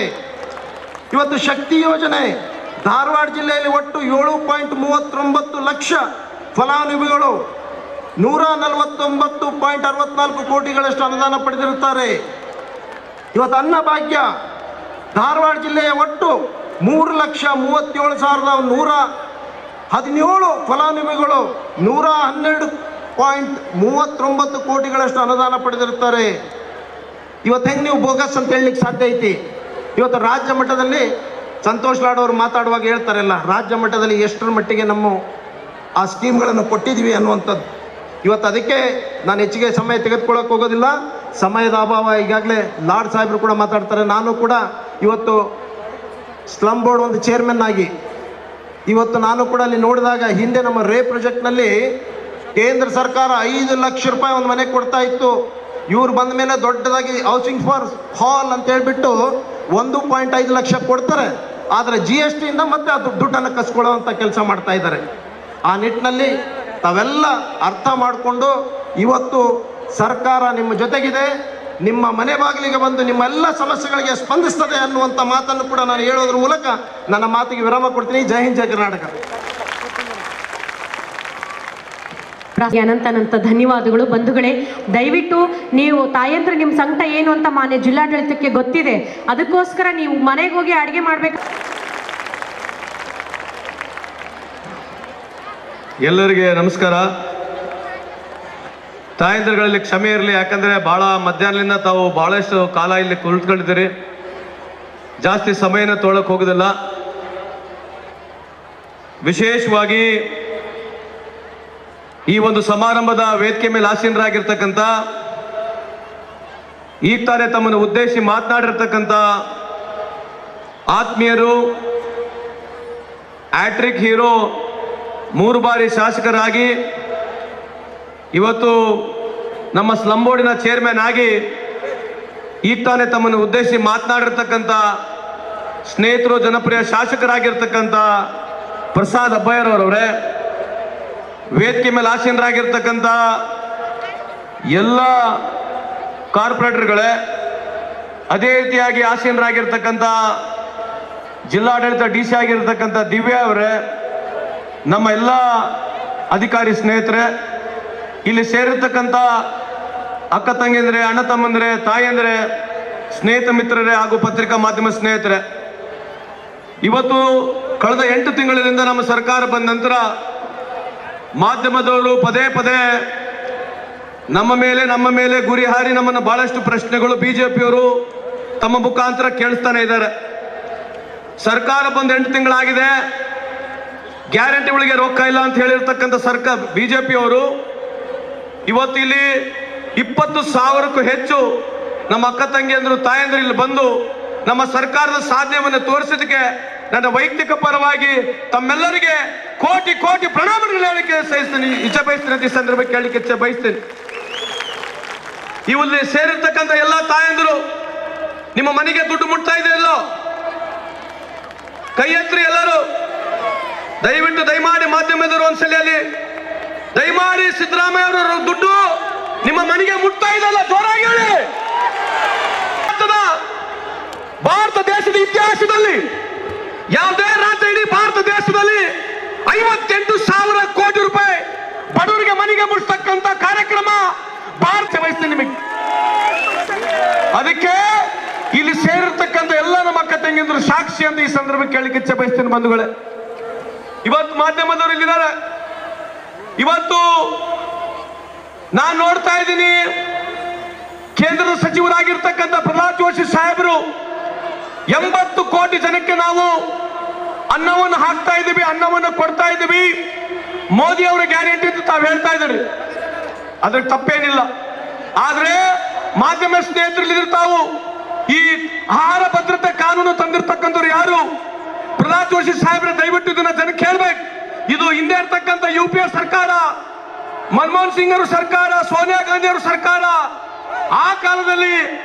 Speaker 4: ಇವತ್ತು ಶಕ್ತಿ ಯೋಜನೆ ಧಾರವಾಡ ಜಿಲ್ಲೆಯಲ್ಲಿ ಒಟ್ಟು 7.39 ಲಕ್ಷ ಫಲಾನುಭವಿಗಳು 149.64 ಕೋಟಿಗಳಷ್ಟು ಅನುದಾನ ಪಡೆದಿರುತ್ತಾರೆ. ಇವತ್ತು ಅನ್ನಭಾಗ್ಯ ಧಾರವಾಡ ಜಿಲ್ಲೆಯ ಒಟ್ಟು 3,37,117 ಫಲಾನುಭವಿಗಳು 112.39 ಕೋಟಿಗಳಷ್ಟು ಅನುದಾನ ಪಡೆದಿರುತ್ತಾರೆ. ಇವತ್ತು ಹೆಂಗೆ ನೀವು ಬೋಗಸ್ ಅಂತ ಹೇಳಲಿಕ್ಕೆ ಸಾಧ್ಯ ಐತಿ? ಇವತ್ತು ರಾಜ್ಯ ಮಟ್ಟದಲ್ಲಿ ಸಂತೋಷ್ ಲಾಡ್ ಅವರು ಮಾತಾಡುವಾಗ ಹೇಳ್ತಾರಲ್ಲ, ರಾಜ್ಯ ಮಟ್ಟದಲ್ಲಿ ಎಷ್ಟರ ಮಟ್ಟಿಗೆ ನಮ್ಮ ಆ ಸ್ಕೀಮ್ಗಳನ್ನು ಕೊಟ್ಟಿದ್ದೀವಿ ಅನ್ನುವಂಥದ್ದು. ಇವತ್ತು ಅದಕ್ಕೆ ನಾನು ಹೆಚ್ಚಿಗೆ ಸಮಯ ತೆಗೆದುಕೊಳ್ಳೋಕೆ ಹೋಗೋದಿಲ್ಲ, ಸಮಯದ ಅಭಾವ. ಈಗಾಗಲೇ ಲಾಡ್ ಸಾಹೇಬರು ಕೂಡ ಮಾತಾಡ್ತಾರೆ. ನಾನು ಕೂಡ ಇವತ್ತು ಸ್ಲಮ್ ಬೋರ್ಡ್ ಒಂದು ಚೇರ್ಮನ್ ಆಗಿ ಇವತ್ತು ನಾನು ಕೂಡ ಅಲ್ಲಿ ನೋಡಿದಾಗ, ಹಿಂದೆ ನಮ್ಮ ರೇ ಪ್ರಾಜೆಕ್ಟ್ನಲ್ಲಿ ಕೇಂದ್ರ ಸರ್ಕಾರ 5 ಲಕ್ಷ ರೂಪಾಯಿ ಒಂದು ಮನೆ ಕೊಡ್ತಾ ಇತ್ತು. ಇವ್ರು ಬಂದ ಮೇಲೆ ದೊಡ್ಡದಾಗಿ ಹೌಸಿಂಗ್ ಫಾರ್ ಹಾಲ್ ಅಂತ ಹೇಳ್ಬಿಟ್ಟು 1.5 ಲಕ್ಷ ಕೊಡ್ತಾರೆ. ಆದರೆ GST ಇಂದ ಮತ್ತೆ ಅದು ದುಡ್ಡನ್ನು ಕಸ್ಕೊಳ್ಳುವಂಥ ಕೆಲಸ ಮಾಡ್ತಾ ಇದ್ದಾರೆ. ಆ ನಿಟ್ಟಿನಲ್ಲಿ ತಾವೆಲ್ಲ ಅರ್ಥ ಮಾಡಿಕೊಂಡು ಇವತ್ತು ಸರ್ಕಾರ ನಿಮ್ಮ ಜೊತೆಗಿದೆ, ನಿಮ್ಮ ಮನೆ ಬಾಗಿಲಿಗೆ ಬಂದು ನಿಮ್ಮ ಎಲ್ಲ ಸಮಸ್ಯೆಗಳಿಗೆ ಸ್ಪಂದಿಸ್ತದೆ ಅನ್ನುವಂಥ ಮಾತನ್ನು ಕೂಡ ನಾನು ಹೇಳೋದ್ರ ಮೂಲಕ ನನ್ನ ಮಾತಿಗೆ ವಿರಾಮ ಕೊಡ್ತೀನಿ. ಜೈ ಹಿಂದ್, ಜೈ ಕರ್ನಾಟಕ.
Speaker 2: ಅನಂತ ಧನ್ಯವಾದಗಳು. ಬಂಧುಗಳೇ, ದಯವಿಟ್ಟು ನೀವು ತಾಯಂದ್ರೆ ನಿಮ್ಮ ಸಂಕಟ ಏನು ಅಂತ ಮಾನ್ಯ ಜಿಲ್ಲಾಡಳಿತಕ್ಕೆ ಗೊತ್ತಿದೆ. ಅದಕ್ಕೋಸ್ಕರ ನೀವು ಮನೆಗೆ ಹೋಗಿ ಅಡುಗೆ ಮಾಡಬೇಕು.
Speaker 5: ಎಲ್ಲರಿಗೆ ನಮಸ್ಕಾರ. ತಾಯಂದಿರುಗಳಲ್ಲಿ ಕ್ಷಮೆ ಇರಲಿ, ಯಾಕಂದರೆ ಭಾಳ ಮಧ್ಯಾಹ್ನದಿಂದ ತಾವು ಭಾಳಷ್ಟು ಕಾಲ ಇಲ್ಲಿ ಕುಳಿತುಕೊಂಡಿದ್ದೀರಿ. ಜಾಸ್ತಿ ಸಮಯನ ತೊಗೊಳಕ್ಕೆ ಹೋಗೋದಿಲ್ಲ. ವಿಶೇಷವಾಗಿ ಈ ಒಂದು ಸಮಾರಂಭದ ವೇದಿಕೆ ಮೇಲೆ ಆಸೀನರಾಗಿರ್ತಕ್ಕಂಥ ಈಗ ತಾನೇ ತಮ್ಮನ್ನು ಉದ್ದೇಶಿಸಿ ಮಾತನಾಡಿರ್ತಕ್ಕಂಥ ಆತ್ಮೀಯರು, ಹ್ಯಾಟ್ರಿಕ್ ಹೀರೋ, 3 ಬಾರಿ ಶಾಸಕರಾಗಿ ಇವತ್ತು ನಮ್ಮ ಸ್ಲಂ ಬೋರ್ಡಿನ ಚೇರ್ಮನ್ ಆಗಿ ಈಗ ತಾನೇ ತಮ್ಮನ್ನು ಉದ್ದೇಶಿಸಿ ಮಾತನಾಡಿರ್ತಕ್ಕಂಥ ಸ್ನೇಹಿತರು, ಜನಪ್ರಿಯ ಶಾಸಕರಾಗಿರ್ತಕ್ಕಂಥ ಪ್ರಸಾದ್ ಅಬ್ಬಯ್ಯರವರವರೇ, ವೇದಿಕೆ ಮೇಲೆ ಆಸೀನರಾಗಿರ್ತಕ್ಕಂಥ ಎಲ್ಲ ಕಾರ್ಪೊರೇಟರ್ಗಳೇ, ಅದೇ ರೀತಿಯಾಗಿ ಆಸೀನರಾಗಿರ್ತಕ್ಕಂಥ ಜಿಲ್ಲಾಡಳಿತ DC ಆಗಿರ್ತಕ್ಕಂಥ ದಿವ್ಯಾ ಅವರೇ, ನಮ್ಮ ಎಲ್ಲ ಅಧಿಕಾರಿ ಸ್ನೇಹಿತರೆ, ಇಲ್ಲಿ ಸೇರಿರ್ತಕ್ಕಂಥ ಅಕ್ಕ ತಂಗಿಂದ್ರೆ, ಅಣ್ಣ ತಮ್ಮಂದ್ರೆ, ತಾಯಂದ್ರೆ, ಸ್ನೇಹಿತ ಮಿತ್ರರೇ ಹಾಗೂ ಪತ್ರಿಕಾ ಮಾಧ್ಯಮ ಸ್ನೇಹಿತರೆ, ಇವತ್ತು ಕಳೆದ 8 ತಿಂಗಳಿಂದ ನಮ್ಮ ಸರ್ಕಾರ ಬಂದ ನಂತರ ಮಾಧ್ಯಮದವರು ಪದೇ ಪದೇ ನಮ್ಮ ಮೇಲೆ ಗುರಿ ಹಾರಿ ನಮ್ಮನ್ನು ಬಹಳಷ್ಟು ಪ್ರಶ್ನೆಗಳು ಬಿಜೆಪಿಯವರು ತಮ್ಮ ಮುಖಾಂತರ ಕೇಳಿಸ್ತಾನೆ ಇದ್ದಾರೆ. ಸರ್ಕಾರ ಬಂದು 8 ತಿಂಗಳಾಗಿದೆ, ಗ್ಯಾರಂಟಿಗಳಿಗೆ ರೊಕ್ಕ ಇಲ್ಲ ಅಂತ ಹೇಳಿರ್ತಕ್ಕಂಥ ಸರ್ಕಾರ ಬಿಜೆಪಿಯವರು ಇವತ್ತು ಇಲ್ಲಿ 20,000ಕ್ಕೂ ಹೆಚ್ಚು ನಮ್ಮ ಅಕ್ಕ ತಂಗಿಯಂದರು, ತಾಯಂದರು ಇಲ್ಲಿ ಬಂದು ನಮ್ಮ ಸರ್ಕಾರದ ಸಾಧನೆಯನ್ನು ತೋರಿಸೋದಕ್ಕೆ ನನ್ನ ವೈಯಕ್ತಿಕ ಪರವಾಗಿ ತಮ್ಮೆಲ್ಲರಿಗೆ ಕೋಟಿ ಕೋಟಿ ಪ್ರಣಾಮಗಳು ಹೇಳಲಿಕ್ಕೆ ಇಚ್ಛೆ ಬಯಸ್ತೀನಿ ಅಂತ ಈ ಸಂದರ್ಭಕ್ಕೆ ಹೇಳಲಿಕ್ಕೆ ಇಚ್ಛೆ ಬಯಸ್ತೀನಿ. ಇಲ್ಲಿ ಸೇರಿರ್ತಕ್ಕಂಥ ಎಲ್ಲ ತಾಯಂದರು ನಿಮ್ಮ ಮನೆಗೆ ದುಡ್ಡು ಮುಟ್ತಾ ಇದೆ ಇಲ್ಲೋ? ಕೈ ಎತ್ತರಿ ಎಲ್ಲರೂ, ದಯವಿಟ್ಟು ದಯಮಾಡಿ ಮಾಧ್ಯಮದವರು ಒಂದ್ಸಲಿ ಅಲ್ಲಿ ದಯಮಾಡಿ ಸಿದ್ದರಾಮಯ್ಯ ಅವರ ದುಡ್ಡು ನಿಮ್ಮ ಮನೆಗೆ ಮುಟ್ತಾ ಇದೆಲ್ಲ ಜೋರಾಗಿ ಹೇಳಿ. ಭಾರತ ದೇಶದ ಇತಿಹಾಸದಲ್ಲಿ ಯಾವುದೇ ರಾಜ್ಯ ಇಡೀ ಭಾರತ ದೇಶದಲ್ಲಿ 58,000 ಕೋಟಿ ರೂಪಾಯಿ ಬಡವರಿಗೆ ಮನೆಗೆ ಮುಟ್ಟಿಸ್ತಕ್ಕಂಥ ಕಾರ್ಯಕ್ರಮ ಭಾರತ ವಹಿಸ್ತೀನಿ ನಿಮಗೆ. ಅದಕ್ಕೆ ಇಲ್ಲಿ ಸೇರಿರ್ತಕ್ಕಂಥ ಎಲ್ಲ ನಮ್ಮ ಅಕ್ಕ ತಂಗಿಯಂದ್ರು ಸಾಕ್ಷಿ ಅಂತ ಈ ಸಂದರ್ಭಕ್ಕೆ ಕೇಳಲಿಕ್ಕೆ ಇಚ್ಛೆ ಬಯಸ್ತೀನಿ ಬಂಧುಗಳೇ. ಇವತ್ತು ಮಾಧ್ಯಮದವರು ಇಲ್ಲಿದ್ದಾರೆ. ಇವತ್ತು ನಾನು ನೋಡ್ತಾ ಇದ್ದೀನಿ, ಕೇಂದ್ರದ ಸಚಿವರಾಗಿರ್ತಕ್ಕಂಥ ಪ್ರಹ್ಲಾದ್ ಜೋಶಿ ಸಾಹೇಬರು 80 ಕೋಟಿ ಜನಕ್ಕೆ ನಾವು ಅನ್ನವನ್ನು ಹಾಕ್ತಾ ಇದ್ದೀವಿ, ಅನ್ನವನ್ನು ಕೊಡ್ತಾ ಇದ್ದೀವಿ, ಮೋದಿ ಅವರ ಗ್ಯಾರಂಟಿ ಅಂತ ತಾವು ಹೇಳ್ತಾ ಇದ್ದೀರಿ. ಅದ್ರ ತಪ್ಪೇನಿಲ್ಲ. ಆದ್ರೆ ಮಾಧ್ಯಮ ಸ್ನೇಹಿತರಲ್ಲಿ ತಾವು ಈ ಆಹಾರ ಭದ್ರತೆ ಕಾನೂನು ತಂದಿರ್ತಕ್ಕಂಥವ್ರು ಯಾರು? ಪ್ರಹ್ಲಾದ್ ಜೋಶಿ ಸಾಹೇಬ್ರೆ, ದಯವಿಟ್ಟು ಇದನ್ನ ಜನಕ್ಕೆ ಹೇಳ್ಬೇಕು. ಇದು ಹಿಂದೆ ಇರ್ತಕ್ಕಂಥ UPA ಸರ್ಕಾರ, ಮನಮೋಹನ್ ಸಿಂಗ್ ಅವರ ಸರ್ಕಾರ, ಸೋನಿಯಾ ಗಾಂಧಿ ಅವರ ಸರ್ಕಾರ, ಆ ಕಾಲದಲ್ಲಿ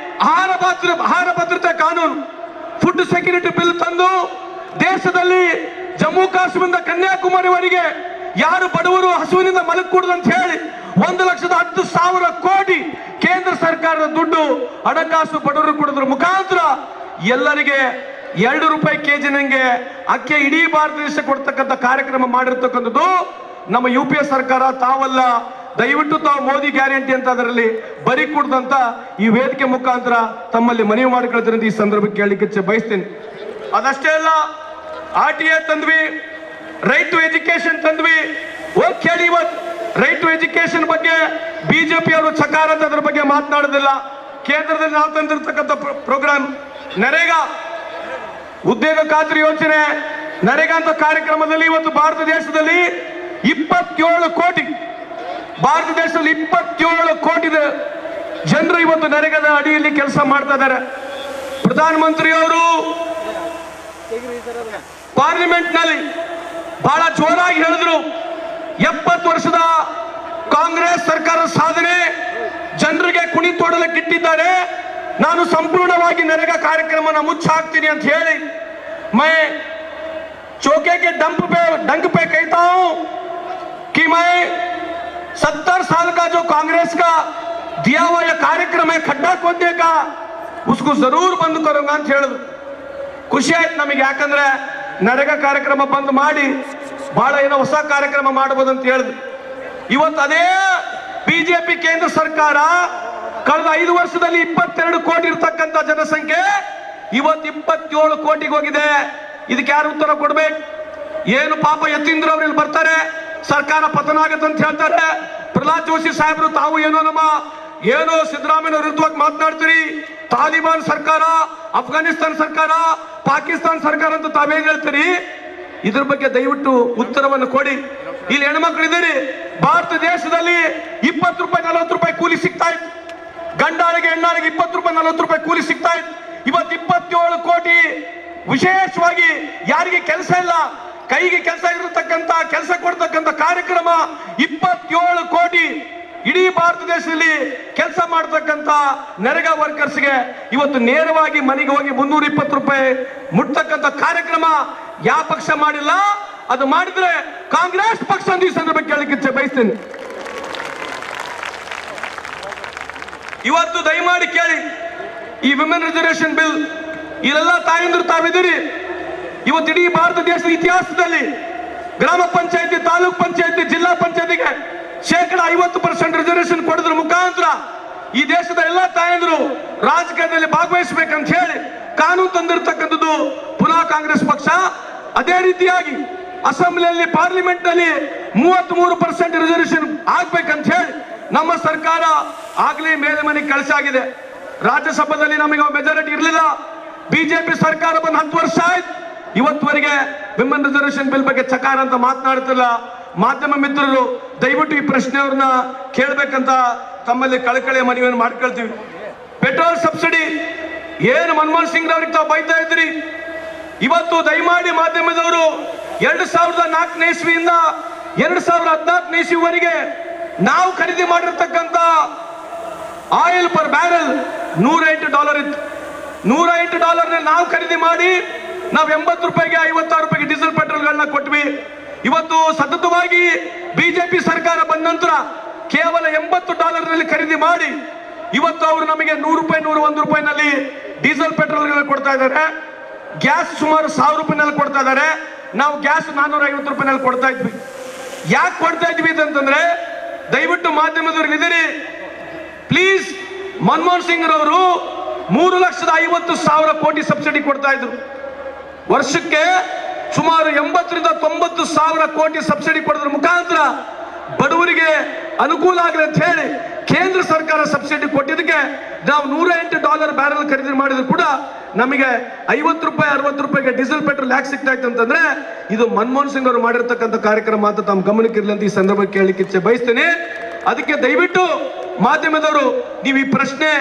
Speaker 5: ಆಹಾರ ಭದ್ರತೆ ಕಾನೂನು, ಫುಡ್ ಸೆಕ್ಯೂರಿಟಿ ಬಿಲ್ ತಂದು ದೇಶದಲ್ಲಿ ಜಮ್ಮು ಕಾಶ್ಮೀರದಿಂದ ಕನ್ಯಾಕುಮಾರಿವರೆಗೆ ಯಾರು ಬಡವರು ಹಸುವಿನಿಂದ ಮಲಗಕೂಡದು ಅಂತ ಹೇಳಿ 1,10,000 ಕೋಟಿ ಕೇಂದ್ರ ಸರ್ಕಾರದ ದುಡ್ಡು ಹಣಕಾಸು ಬಡವರು ಕೊಡೋದ್ರ ಮುಖಾಂತರ ಎಲ್ಲರಿಗೆ 2 ರೂಪಾಯಿ ಕೆಜಿನಂಗೆ ಅಕ್ಕಿ ಇಡೀ ಭಾರತ ದೇಶ ಕೊಡ್ತಕ್ಕಂಥ ಕಾರ್ಯಕ್ರಮ ಮಾಡಿರ್ತಕ್ಕಂಥದ್ದು ನಮ್ಮ UPA ಸರ್ಕಾರ. ತಾವಲ್ಲ, ದಯವಿಟ್ಟು ತಾವು ಮೋದಿ ಗ್ಯಾರಂಟಿ ಅಂತ ಅದರಲ್ಲಿ ಬರಿ ಕೊಡ್ದಂತ ಈ ವೇದಿಕೆ ಮುಖಾಂತರ ತಮ್ಮಲ್ಲಿ ಮನವಿ ಮಾಡಿಕೊಳ್ತೀನಿ ಈ ಸಂದರ್ಭಕ್ಕೆ ಕೇಳಲಿಕ್ಕೆ ಬಯಸ್ತೀನಿ. ಅದಷ್ಟೇ ಅಲ್ಲ, RTA ತಂದ್ವಿ, ರೈಟ್ ಟು ಎಜುಕೇಶನ್ ತಂದ್ವಿ. ಹೋಗಿ ಕೇಳಿ, ಇವತ್ತು ರೈಟ್ ಟು ಎಜುಕೇಶನ್ ಬಗ್ಗೆ ಬಿಜೆಪಿ ಅವರು ಚಕಾರ ಅಂತ ಅದ್ರ ಬಗ್ಗೆ ಮಾತನಾಡೋದಿಲ್ಲ. ಕೇಂದ್ರದಲ್ಲಿ ನಾವು ತಂದಿರ್ತಕ್ಕಂಥ ಪ್ರೋಗ್ರಾಮ್ ನರೇಗಾ, ಉದ್ಯೋಗ ಖಾತ್ರಿ ಯೋಜನೆ, ನರೇಗಾ ಅಂತ ಕಾರ್ಯಕ್ರಮದಲ್ಲಿ ಇವತ್ತು ಭಾರತ ದೇಶದಲ್ಲಿ 27 ಕೋಟಿ, ಭಾರತ ದೇಶದಲ್ಲಿ 27 ಕೋಟಿ ಜನರು ಇವತ್ತು ನರೇಗಾದ ಅಡಿಯಲ್ಲಿ ಕೆಲಸ ಮಾಡ್ತಾ ಇದ್ದಾರೆ. ಪ್ರಧಾನಮಂತ್ರಿಯವರು ಪಾರ್ಲಿಮೆಂಟ್ ನಲ್ಲಿ ಬಹಳ ಜೋರಾಗಿ ಹೇಳಿದ್ರು, 70 ವರ್ಷದ ಕಾಂಗ್ರೆಸ್ ಸರ್ಕಾರದ ಸಾಧನೆ ಜನರಿಗೆ ಕುಣಿ ತೋಡಲಿಕ್ಕೆ ಇಟ್ಟಿದ್ದಾರೆ, ನಾನು ಸಂಪೂರ್ಣವಾಗಿ ನರೇಗಾ ಕಾರ್ಯಕ್ರಮನ ಮುಚ್ಚಾಕ್ತೀನಿ ಅಂತ ಹೇಳಿ मैं चौके के डंक पे कहता हूं कि मैं 70 साल का जो कांग्रेस का दिया हुआ यह कार्यक्रम है खड्डा खोदने का, उसको जरूर बंद करूंगा ಅಂತ ಹೇಳಿದ್ರು. ಖುಷಿ ಆಯ್ತು ನಮಗೆ, ಯಾಕಂದ್ರೆ ನರೇಗಾ ಕಾರ್ಯಕ್ರಮ ಬಂದ್ ಮಾಡಿ ಬಹಳ ಏನೋ ಹೊಸ ಕಾರ್ಯಕ್ರಮ ಮಾಡಬಹುದು ಅಂತ ಹೇಳಿದ್ರು. ಇವತ್ತು ಅದೇ ಬಿಜೆಪಿ ಕೇಂದ್ರ ಸರ್ಕಾರ ಕಳೆದ 5 ವರ್ಷದಲ್ಲಿ 22 ಕೋಟಿ ಇರತಕ್ಕಂತ ಜನಸಂಖ್ಯೆ ಇವತ್ತು 27 ಕೋಟಿಗೆ ಹೋಗಿದೆ. ಇದಕ್ಕೆ ಯಾರು ಉತ್ತರ ಕೊಡ್ಬೇಕು? ಏನು ಪಾಪ ಯತೀಂದ್ರ ಅವರು ಇಲ್ಲಿ ಬರ್ತಾರೆ, ಸರ್ಕಾರ ಪತನ ಆಗತ್ತೆ ಅಂತ ಹೇಳ್ತಾರೆ. ಪ್ರಹ್ಲಾದ್ ಜೋಶಿ ಸಾಹೇಬರು ತಾವು ಏನೋ ಸಿದ್ದರಾಮಯ್ಯ ವಿರುದ್ಧವಾಗಿ ಮಾತನಾಡ್ತೀರಿ, ತಾಲಿಬಾನ್ ಸರ್ಕಾರ, ಅಫ್ಘಾನಿಸ್ತಾನ್ ಸರ್ಕಾರ, ಪಾಕಿಸ್ತಾನ್ ಸರ್ಕಾರ ಅಂತ ತಾವೇನ್ ಹೇಳ್ತೀರಿ? ಇದ್ರ ಬಗ್ಗೆ ದಯವಿಟ್ಟು ಉತ್ತರವನ್ನು ಕೊಡಿ. ಇಲ್ಲಿ ಹೆಣ್ಮಕ್ಳಿದ್ದೀರಿ, ಭಾರತ ದೇಶದಲ್ಲಿ 20 ರೂಪಾಯಿ 40 ರೂಪಾಯಿ ಕೂಲಿ ಸಿಗ್ತಾ ಇತ್ತು. ಗಂಡಾಳಿಗೆ ಹೆಣ್ಣಾಳಿಗೆ 20 ರೂಪಾಯಿ 40 ರೂಪಾಯಿ ಕೂಲಿ ಸಿಗ್ತಾ ಇತ್ತು. ಇವತ್ತು 27 ಕೋಟಿ, ವಿಶೇಷವಾಗಿ ಯಾರಿಗೆ ಕೆಲಸ ಇಲ್ಲ, ಕೈಗೆ ಕೆಲಸ ಇರತಕ್ಕಂತ, ಕೆಲಸ ಕೊಡ್ತಕ್ಕಂಥ ಕಾರ್ಯಕ್ರಮ 27 ಕೋಟಿ ಇಡೀ ಭಾರತ ದೇಶದಲ್ಲಿ ಕೆಲಸ ಮಾಡತಕ್ಕಂತ ನರೇಗಾ ವರ್ಕರ್ಸ್ಗೆ ಇವತ್ತು ನೇರವಾಗಿ ಮನೆಗೆ ಹೋಗಿ 320 ರೂಪಾಯಿ ಮುಟ್ತಕ್ಕಂಥ ಕಾರ್ಯಕ್ರಮ ಯಾವ ಪಕ್ಷ ಮಾಡಿಲ್ಲ. ಅದು ಮಾಡಿದ್ರೆ ಕಾಂಗ್ರೆಸ್ ಪಕ್ಷ ಅಂತ ಈ ಸಂದರ್ಭಕ್ಕೆ ಕೇಳಲಿಕ್ಕೆ ಬಯಸ್ತೇನೆ. ಇವತ್ತು ದಯಮಾಡಿ ಕೇಳಿ, ಈ ವಿಮೆನ್ ರಿಸರ್ವೇಶನ್ ಬಿಲ್, ಇಲ್ಲೆಲ್ಲ ತಾಯಂದ್ರು ತಾವಿದ್ದೀರಿ. ಇವತ್ತು ಇಡೀ ಭಾರತ ದೇಶದ ಇತಿಹಾಸದಲ್ಲಿ ಗ್ರಾಮ ಪಂಚಾಯತಿ, ತಾಲೂಕ್ ಪಂಚಾಯತಿ, ಜಿಲ್ಲಾ ಪಂಚಾಯತಿಗೆ 50% ರಿಸರ್ವೇಶನ್ ಕೊಡೋದ್ರ ಮುಖಾಂತರ ಈ ದೇಶದ ಎಲ್ಲ ತಾಯಂದ್ರು ರಾಜಕೀಯದಲ್ಲಿ ಭಾಗವಹಿಸಬೇಕಂತ ಹೇಳಿ ಕಾನೂನು ತಂದಿರತಕ್ಕಂಥದ್ದು ಪುನಃ ಕಾಂಗ್ರೆಸ್ ಪಕ್ಷ. ಅದೇ ರೀತಿಯಾಗಿ ಅಸೆಂಬ್ಲಿಯಲ್ಲಿ, ಪಾರ್ಲಿಮೆಂಟ್ ನಲ್ಲಿ 33% ರಿಸರ್ವೇಶನ್ ಆಗ್ಬೇಕಂತ ಹೇಳಿ ನಮ್ಮ ಸರ್ಕಾರ ಆಗ್ಲೇ ಮೇಲೆ ಮನೆಗೆ ಕಳಿಸಾಗಿದೆ. ರಾಜ್ಯಸಭೆಯಲ್ಲಿ ನಮಗೆ ಮೆಜಾರಿಟಿ ಇರಲಿಲ್ಲ. ಬಿಜೆಪಿ ಸರ್ಕಾರ ಬಂದು 10 ವರ್ಷ ಆಯ್ತು, ಇವತ್ತುವರೆಗೆ ವಿಮೆನ್ ರಿಸರ್ವೇಶನ್ ಬಿಲ್ ಬಗ್ಗೆ ಚಕಾರ ಅಂತ ಮಾತನಾಡ್ತಿಲ್ಲ. ಮಾಧ್ಯಮ ಮಿತ್ರರು ದಯವಿಟ್ಟು ಈ ಪ್ರಶ್ನೆಯವ್ರನ್ನ ಕೇಳಬೇಕಂತ ತಮ್ಮಲ್ಲಿ ಕಳಕಳಿಯ ಮನವಿಯನ್ನು ಮಾಡ್ಕೊಳ್ತೀವಿ. ಪೆಟ್ರೋಲ್ ಸಬ್ಸಿಡಿ ಏನು ಮನಮೋಹನ್ ಸಿಂಗ್ ಅವ್ರಿಗೆ ತಾವು ಬೈತಾ ಇದ್ರಿ, ಇವತ್ತು ದಯಮಾಡಿ ಮಾಧ್ಯಮದವರು 2004ನೇ ಇಸ್ವಿಯಿಂದ 2014ನೇ ಇಸ್ವಿವರೆಗೆ ನಾವು ಖರೀದಿ ಮಾಡಿರ್ತಕ್ಕಂಥ ಆಯಿಲ್ ಪರ್ ಬ್ಯಾರೆಲ್ $108 ಇತ್ತು. $108 ನಾವು ಖರೀದಿ ಮಾಡಿ ನಾವು 80 ರೂಪಾಯಿಗೆ 56 ರೂಪಾಯಿಗೆ ಡೀಸೆಲ್ ಪೆಟ್ರೋಲ್ಗಳನ್ನ ಕೊಟ್ವಿ. ಇವತ್ತು ಸತತವಾಗಿ ಬಿಜೆಪಿ ಸರ್ಕಾರ ಬಂದ ನಂತರ ಕೇವಲ $80 ಖರೀದಿ ಮಾಡಿ ಇವತ್ತು ಅವರು ನಮಗೆ 100 ರೂಪಾಯಿ 101 ರೂಪಾಯಿನಲ್ಲಿ ಡೀಸೆಲ್ ಪೆಟ್ರೋಲ್ಗಳನ್ನ ಕೊಡ್ತಾ ಇದ್ದಾರೆ. ಗ್ಯಾಸ್ ಸುಮಾರು 1000 ರೂಪಾಯಿನಲ್ಲಿ ಕೊಡ್ತಾ ಇದ್ದಾರೆ. ನಾವು ಗ್ಯಾಸ್ 450 ರೂಪಾಯಿನಲ್ಲಿ ಕೊಡ್ತಾ ಇದ್ವಿ. ಯಾಕೆ ಕೊಡ್ತಾ ಇದ್ವಿ ಅಂತಂದ್ರೆ, ದಯವಿಟ್ಟು ಮಾಧ್ಯಮದವ್ರಿಗೆ ಇದೀರಿ, ಪ್ಲೀಸ್, ಮನಮೋಹನ್ ಸಿಂಗ್ ರವರು 3,50,000 ಕೋಟಿ ಸಬ್ಸಿಡಿ ಕೊಡ್ತಾ ಇದ್ರು. ವರ್ಷಕ್ಕೆ ಸುಮಾರು 80ರಿಂದ 90,000 ಕೋಟಿ ಸಬ್ಸಿಡಿ ಕೊಡೋದ್ರ ಮುಖಾಂತರ ಬಡವರಿಗೆ ಅನುಕೂಲ ಆಗಲಿ ಅಂತ ಹೇಳಿ ಕೇಂದ್ರ ಸರ್ಕಾರ ಸಬ್ಸಿಡಿ ಕೊಟ್ಟಿದ್ದಕ್ಕೆ ನಾವು $108 ಬ್ಯಾರೆಲ್ ಖರೀದಿ ಮಾಡಿದ್ರು ಕೂಡ ನಮಗೆ 50 ರೂಪಾಯಿ 60 ರೂಪಾಯಿಗೆ ಡೀಸೆಲ್ ಪೆಟ್ರೋಲ್ ಯಾಕೆ ಸಿಗ್ತಾ ಇತ್ತು ಅಂತಂದ್ರೆ ಇದು ಮನಮೋಹನ್ ಸಿಂಗ್ ಅವರು ಮಾಡಿರ್ತಕ್ಕಂಥ ಕಾರ್ಯಕ್ರಮ ಅಂತ ತಮ್ಮ ಗಮನಕ್ಕೆ ಇರಲಿ ಅಂತ ಈ ಸಂದರ್ಭಕ್ಕೆ ಕೇಳಲಿಕ್ಕೆ ಇಚ್ಛೆ ಬಯಸ್ತೇನೆ. ಅದಕ್ಕೆ ದಯವಿಟ್ಟು ಮಾಧ್ಯಮದವರು ನೀವು ಈ ಪ್ರಶ್ನೆ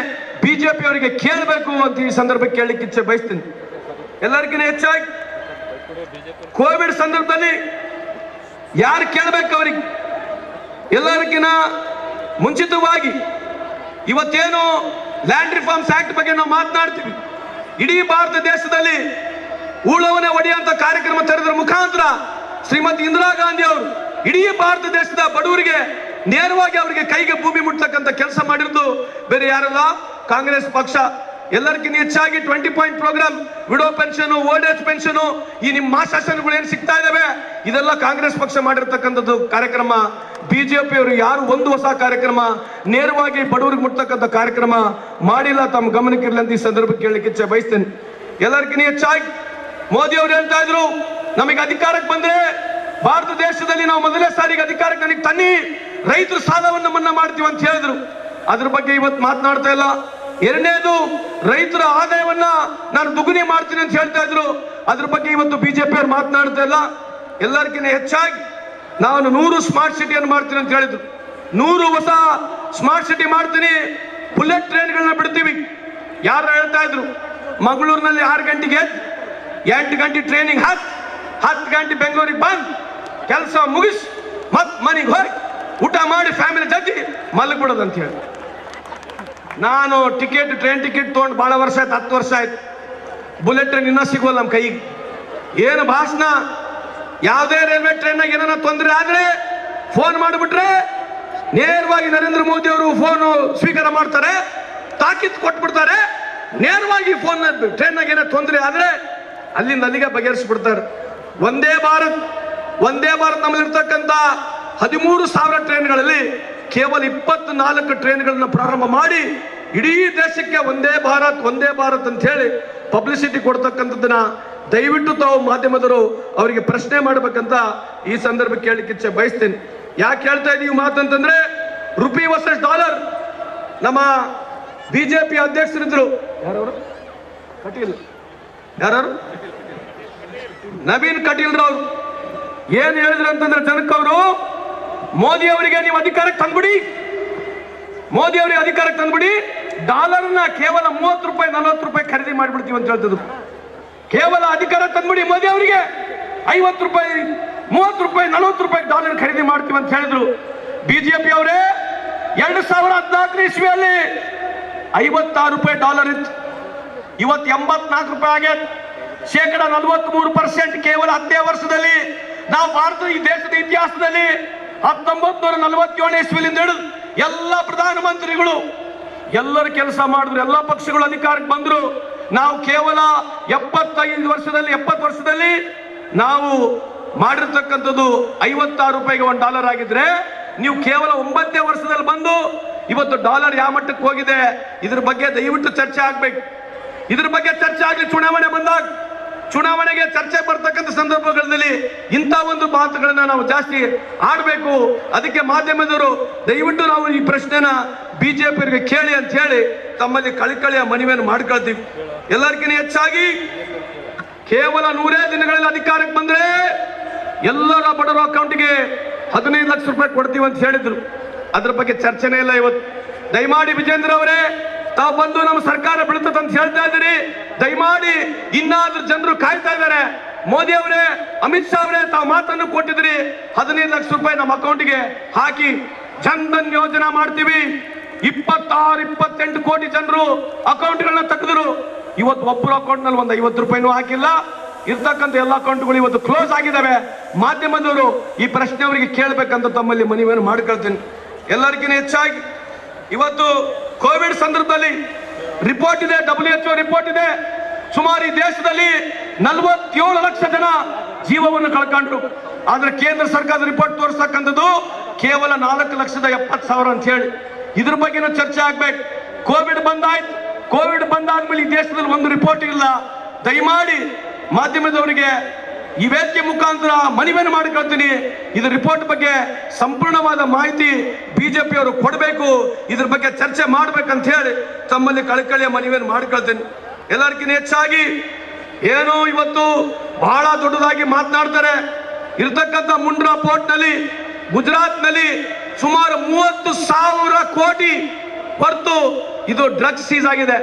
Speaker 5: ಬಿಜೆಪಿ ಅವರಿಗೆ ಕೇಳಬೇಕು ಅಂತ ಈ ಸಂದರ್ಭಕ್ಕೆ ಕೇಳಲಿಕ್ಕೆ ಇಚ್ಛೆ ಬಯಸ್ತೇನೆ. ಎಲ್ಲರಿಗಿಂತ ಹೆಚ್ಚಾಗಿ ಕೋವಿಡ್ ಸಂದರ್ಭದಲ್ಲಿ ಯಾರು ಕೇಳಬೇಕು ಅವರಿಗೆ, ಎಲ್ಲರಿಗಿನ ಮುಂಚಿತವಾಗಿ ಇವತ್ತೇನು ಲ್ಯಾಂಡ್ ರಿಫಾರ್ಮ್ಸ್ ಆಕ್ಟ್ ಬಗ್ಗೆ ನಾವು ಮಾತನಾಡ್ತೀವಿ, ಇಡೀ ಭಾರತ ದೇಶದಲ್ಲಿ ಉಳುವನೆ ಒಡೆಯುವಂತ ಕಾರ್ಯಕ್ರಮ ತರೋದ್ರ ಮುಖಾಂತರ ಶ್ರೀಮತಿ ಇಂದಿರಾ ಗಾಂಧಿ ಅವರು ಇಡೀ ಭಾರತ ದೇಶದ ಬಡವರಿಗೆ ನೇರವಾಗಿ ಅವರಿಗೆ ಕೈಗೆ ಭೂಮಿ ಮುಟ್ತಕ್ಕಂಥ ಕೆಲಸ ಮಾಡಿರೋದು ಬೇರೆ ಯಾರಲ್ಲ, ಕಾಂಗ್ರೆಸ್ ಪಕ್ಷ. ಎಲ್ಲರಿಗಿಂತ ಹೆಚ್ಚಾಗಿ 20 point programme, widow pension, old age pension, ಈ ನಿಮ್ಮ ಮಾಸಾಸನಗಳು ಏನ್ ಸಿಗ್ತಾ ಇದಾವೆ ಇದೆಲ್ಲ ಕಾಂಗ್ರೆಸ್ ಪಕ್ಷ ಮಾಡಿರ್ತಕ್ಕಂಥದ್ದು ಕಾರ್ಯಕ್ರಮ. ಬಿಜೆಪಿ ಅವರು ಯಾರು ಒಂದು ಹೊಸ ಕಾರ್ಯಕ್ರಮ ನೇರವಾಗಿ ಬಡವರಿಗೆ ಮುಟ್ತಕ್ಕಂಥ ಕಾರ್ಯಕ್ರಮ ಮಾಡಿಲ್ಲ. ತಮ್ಮ ಗಮನಕ್ಕೆ ಇರಲಿ ಅಂತ ಈ ಸಂದರ್ಭಕ್ಕೆ ಕೇಳಲಿಕ್ಕೆ ಇಚ್ಛೆ ಬಯಸ್ತೇನೆ. ಎಲ್ಲರಿಗಿಂತ ಹೆಚ್ಚಾಗಿ ಮೋದಿ ಅವರು ಹೇಳ್ತಾ ಇದ್ರು, ನಮಗೆ ಅಧಿಕಾರಕ್ಕೆ ಬಂದ್ರೆ ಭಾರತ ದೇಶದಲ್ಲಿ ನಾವು ಮೊದಲನೇ ಸಾರಿಗೆ ಅಧಿಕಾರಕ್ಕೆ ನನಗೆ ತನ್ನಿ, ರೈತರ ಸಾಲವನ್ನು ಮನ್ನಾ ಮಾಡ್ತೀವಿ ಅಂತ ಹೇಳಿದ್ರು. ಅದ್ರ ಬಗ್ಗೆ ಇವತ್ತು ಮಾತನಾಡ್ತಾ ಇಲ್ಲ. ಎರಡನೇದು, ರೈತರ ಆದಾಯವನ್ನ ನಾನು ದುಗುಣಿ ಮಾಡ್ತೀನಿ ಅಂತ ಹೇಳ್ತಾ ಇದ್ರು. ಅದ್ರ ಬಗ್ಗೆ ಇವತ್ತು ಬಿಜೆಪಿ ಅವರು ಮಾತನಾಡ್ತಾ ಇಲ್ಲ. ಎಲ್ಲರಿಗಿಂತ ಹೆಚ್ಚಾಗಿ ನಾನು 100 ಸ್ಮಾರ್ಟ್ ಸಿಟಿಯನ್ನು ಮಾಡ್ತೀನಿ ಅಂತ ಹೇಳಿದ್ರು. 100 ಹೊಸ ಸ್ಮಾರ್ಟ್ ಸಿಟಿ ಮಾಡ್ತೀನಿ, ಬುಲೆಟ್ ಟ್ರೈನ್ಗಳನ್ನ ಬಿಡ್ತೀವಿ. ಯಾರು ಹೇಳ್ತಾ ಇದ್ರು, ಮಂಗಳೂರಿನಲ್ಲಿ 6 ಗಂಟೆಗೆ 8 ಗಂಟೆ ಟ್ರೈನಿಂಗ್ 10 ಗಂಟೆ ಬೆಂಗಳೂರಿಗೆ ಬಂದು ಕೆಲಸ ಮುಗಿಸಿ ಮತ್ ಮನೆಗೆ ಹೋಗಿ ಊಟ ಮಾಡಿ ಫ್ಯಾಮಿಲಿ ಜೊತೆ ಮಲಗ್ಬಿಡೋದು ಅಂತ ಹೇಳಿ. ನಾನು ಟ್ರೈನ್ ಟಿಕೆಟ್ ತೊಗೊಂಡು ಬಹಳ ವರ್ಷ ಆಯ್ತು, 10 ವರ್ಷ ಆಯ್ತು. ಬುಲೆಟ್ ಟ್ರೈನ್ ಇನ್ನೂ ಸಿಗೋಲ್ಲ ನಮ್ಮ ಕೈಗೆ. ಏನು ಭಾಷಣ, ಯಾವುದೇ ರೈಲ್ವೆ ಟ್ರೈನ್ನಾಗ ಏನಾರ ತೊಂದರೆ ಆದ್ರೆ ಫೋನ್ ಮಾಡಿಬಿಟ್ರೆ ನೇರವಾಗಿ ನರೇಂದ್ರ ಮೋದಿ ಅವರು ಫೋನ್ ಸ್ವೀಕಾರ ಮಾಡ್ತಾರೆ, ತಾಕೀತು ಕೊಟ್ಬಿಡ್ತಾರೆ. ನೇರವಾಗಿ ಫೋನ್ ಟ್ರೈನ್ನಾಗ ಏನೋ ತೊಂದರೆ ಆದ್ರೆ ಅಲ್ಲಿಂದ ಅಲ್ಲಿಗೆ ಬಗೆಹರಿಸ್ಬಿಡ್ತಾರೆ. ವಂದೇ ಭಾರತ್ ನಮ್ಮಲ್ಲಿರ್ತಕ್ಕಂಥ 13,000 ಟ್ರೈನ್ಗಳಲ್ಲಿ ಕೇವಲ 24 ಟ್ರೈನ್ಗಳನ್ನ ಪ್ರಾರಂಭ ಮಾಡಿ ಇಡೀ ದೇಶಕ್ಕೆ ವಂದೇ ಭಾರತ್ ಅಂತ ಹೇಳಿ ಪಬ್ಲಿಸಿಟಿ ಕೊಡ್ತಕ್ಕಂಥದ್ದನ್ನ ದಯವಿಟ್ಟು ತಾವು ಮಾಧ್ಯಮದವರು ಅವರಿಗೆ ಪ್ರಶ್ನೆ ಮಾಡಬೇಕಂತ ಈ ಸಂದರ್ಭ ಕೇಳಲಿಕ್ಕೆ ಇಚ್ಛೆ ಬಯಸ್ತೇನೆ. ಯಾಕೆ ಹೇಳ್ತಾ ಇದೀವಿ ಮಾತಂತಂದ್ರೆ, ರುಪಿ ವರ್ಸಸ್ ಡಾಲರ್ ನಮ್ಮ ಬಿಜೆಪಿ ಅಧ್ಯಕ್ಷರಿದ್ರು, ಯಾರು ನವೀನ್ ಕಟೀಲ್ ರವರು ಏನ್ ಹೇಳಿದ್ರು ಅಂತಂದ್ರೆ ಜನಕ್ಕವರು ಮೋದಿ ಅವರಿಗೆ ನೀವು ಅಧಿಕಾರಕ್ಕೆ ತಂದ್ಬಿಡಿ, ಮೋದಿ ಅವರಿಗೆ ಅಧಿಕಾರಕ್ಕೆ ತಂದ್ಬಿಡಿ, ಡಾಲರ್ನ ಕೇವಲ 30 ರೂಪಾಯಿ 40 ರೂಪಾಯಿ ಖರೀದಿ ಮಾಡಿಬಿಡ್ತೀವಿ ಅಂತ ಹೇಳ್ತಿದ್ರು. ಕೇವಲ ಅಧಿಕಾರ ತಂದ್ಬಿಡಿ ಮೋದಿ ಅವರಿಗೆ 50 ರೂಪಾಯಿ 30 ರೂಪಾಯಿ 40 ರೂಪಾಯಿ ಡಾಲರ್ ಖರೀದಿ ಮಾಡ್ತೀವಿ ಅಂತ ಹೇಳಿದ್ರು. ಬಿಜೆಪಿ ಅವರೇ 2014 ಇಸ್ವಿಯಲ್ಲಿ 56 ರೂಪಾಯಿ ಡಾಲರ್ ಇತ್ತು, ಇವತ್ತು 84 ರೂಪಾಯಿ ಆಗೈತೆ. 43% ಕೇವಲ 10 ವರ್ಷದಲ್ಲಿ. ನಾವು ಭಾರತ ಈ ದೇಶದ ಇತಿಹಾಸದಲ್ಲಿ 1947 ಇಸ್ವಿಲಿಂದ ಹಿಡಿದು ಎಲ್ಲ ಪ್ರಧಾನಮಂತ್ರಿಗಳು ಎಲ್ಲರೂ ಕೆಲಸ ಮಾಡಿದ್ರು, ಎಲ್ಲ ಪಕ್ಷಗಳು ಅಧಿಕಾರಕ್ಕೆ ಬಂದ್ರು. ನಾವು ಕೇವಲ 70 ವರ್ಷದಲ್ಲಿ ನಾವು ಮಾಡಿರ್ತಕ್ಕಂಥದ್ದು 56 ರೂಪಾಯಿಗೆ $1 ಆಗಿದ್ರೆ, ನೀವು ಕೇವಲ 9 ವರ್ಷದಲ್ಲಿ ಬಂದು ಇವತ್ತು ಡಾಲರ್ ಯಾವ ಮಟ್ಟಕ್ಕೆ ಹೋಗಿದೆ, ಇದ್ರ ಬಗ್ಗೆ ದಯವಿಟ್ಟು ಚರ್ಚೆ ಆಗ್ಬೇಕು. ಇದ್ರ ಬಗ್ಗೆ ಚರ್ಚೆ ಆಗಲಿ. ಚುನಾವಣೆ ಬಂದಾಗ, ಚುನಾವಣೆಗೆ ಚರ್ಚೆ ಬರ್ತಕ್ಕಂಥ ಸಂದರ್ಭಗಳಲ್ಲಿ ಇಂಥ ಒಂದು ಮಾತುಗಳನ್ನ ನಾವು ಜಾಸ್ತಿ ಆಡಬೇಕು. ಅದಕ್ಕೆ ಮಾಧ್ಯಮದವರು ದಯವಿಟ್ಟು ನಾವು ಈ ಪ್ರಶ್ನೆನ ಬಿಜೆಪಿಯವರಿಗೆ ಕೇಳಿ ಅಂತ ಹೇಳಿ ತಮ್ಮಲ್ಲಿ ಕಳಿಕಳಿಯ ಮನವಿಯನ್ನು ಮಾಡ್ಕೊಳ್ತೀವಿ. ಎಲ್ಲರಿಗಿಂತ ಹೆಚ್ಚಾಗಿ ಕೇವಲ 100 ದಿನಗಳಲ್ಲಿ ಅಧಿಕಾರಕ್ಕೆ ಬಂದ್ರೆ ಎಲ್ಲರ ಬಡವರ ಅಕೌಂಟ್ಗೆ 15 ಲಕ್ಷ ರೂಪಾಯಿ ಕೊಡ್ತೀವಿ ಅಂತ ಹೇಳಿದ್ರು. ಅದ್ರ ಬಗ್ಗೆ ಚರ್ಚೆನೇ ಇಲ್ಲ ಇವತ್ತು. ದಯಮಾಡಿ ವಿಜೇಂದ್ರ ಅವರೇ, ತಾವು ಬಂದು ನಮ್ಮ ಸರ್ಕಾರ ಬೀಳ್ತದೆ ಅಂತ ಹೇಳ್ತಾ ಇದ್ದೀರಿ, ದಯಮಾಡಿ ಇನ್ನಾದ್ರೂ ಜನರು ಕಾಯ್ತಾ ಇದ್ದಾರೆ. ಮೋದಿ ಅವರೇ, ಅಮಿತ್ ಶಾ ಅವರೇ, ತಾವು ಮಾತನ್ನು ಕೊಟ್ಟಿದ್ರಿ 15 ಲಕ್ಷ ರೂಪಾಯಿ ನಮ್ಮ ಅಕೌಂಟ್ಗೆ ಹಾಕಿ ಜನ್ಧನ್ ಯೋಜನಾ ಮಾಡ್ತೀವಿ. 26-28 ಕೋಟಿ ಜನರು ಅಕೌಂಟ್ಗಳನ್ನ ತೆಗೆದ್ರು. ಇವತ್ತು ಒಬ್ಬರ ಅಕೌಂಟ್ ನಲ್ಲಿ ಒಂದು 50 ರೂಪಾಯಿನೂ ಹಾಕಿಲ್ಲ. ಇರ್ತಕ್ಕಂಥ ಎಲ್ಲ ಅಕೌಂಟ್ಗಳು ಇವತ್ತು ಕ್ಲೋಸ್ ಆಗಿದ್ದಾವೆ. ಮಾಧ್ಯಮದವರು ಈ ಪ್ರಶ್ನೆ ಅವರಿಗೆ ಕೇಳಬೇಕಂತ ತಮ್ಮಲ್ಲಿ ಮನವಿಯನ್ನು ಮಾಡ್ಕೊಳ್ತೀನಿ. ಎಲ್ಲರಿಗಿಂತ ಹೆಚ್ಚಾಗಿ ಇವತ್ತು ಕೋವಿಡ್ ಸಂದರ್ಭದಲ್ಲಿ ರಿಪೋರ್ಟ್ ಇದೆ, WHO ರಿಪೋರ್ಟ್ ಇದೆ, ಸುಮಾರು ಈ ದೇಶದಲ್ಲಿ 47 ಲಕ್ಷ ಜನ ಜೀವವನ್ನು ಕಳ್ಕೊಂಡ್ರು. ಆದ್ರೆ ಕೇಂದ್ರ ಸರ್ಕಾರದ ರಿಪೋರ್ಟ್ ತೋರಿಸ್ತಕ್ಕಂಥದ್ದು ಕೇವಲ 4,70,000 ಅಂತ ಹೇಳಿ. ಇದ್ರ ಬಗ್ಗೆನೂ ಚರ್ಚೆ ಆಗ್ಬೇಕು. ಕೋವಿಡ್ ಬಂದಾದ್ಮೇಲೆ ಈ ದೇಶದಲ್ಲಿ ಒಂದು ರಿಪೋರ್ಟ್ ಇಲ್ಲ. ದಯಮಾಡಿ ಮಾಧ್ಯಮದವರಿಗೆ ಈ ವೇದಿಕೆ ಮುಖಾಂತರ ಮನವಿಯನ್ನು ಮಾಡಿಕೊಳ್ತೀನಿ. ಇದ್ರ ರಿಪೋರ್ಟ್ ಬಗ್ಗೆ ಸಂಪೂರ್ಣವಾದ ಮಾಹಿತಿ ಬಿಜೆಪಿ ಅವರು ಕೊಡಬೇಕು, ಇದ್ರ ಬಗ್ಗೆ ಚರ್ಚೆ ಮಾಡ್ಬೇಕಂತ ಹೇಳಿ ತಮ್ಮಲ್ಲಿ ಕಳಕಳಿಯ ಮನವಿಯನ್ನು ಮಾಡಿಕೊಳ್ತೀನಿ. ಎಲ್ಲರಿಗಿಂತ ಹೆಚ್ಚಾಗಿ ಏನು ಇವತ್ತು ಬಹಳ ದೊಡ್ಡದಾಗಿ ಮಾತನಾಡ್ತಾರೆ. ಇರ್ತಕ್ಕಂಥ ಮುಂಡ್ರಾ ಪೋರ್ಟ್ ನಲ್ಲಿ ಗುಜರಾತ್ ನಲ್ಲಿ ಸುಮಾರು 30,000 ಕೋಟಿ ಹೊರತು ಇದು ಡ್ರಗ್ಸ್ ಸೀಸ್ ಆಗಿದೆ.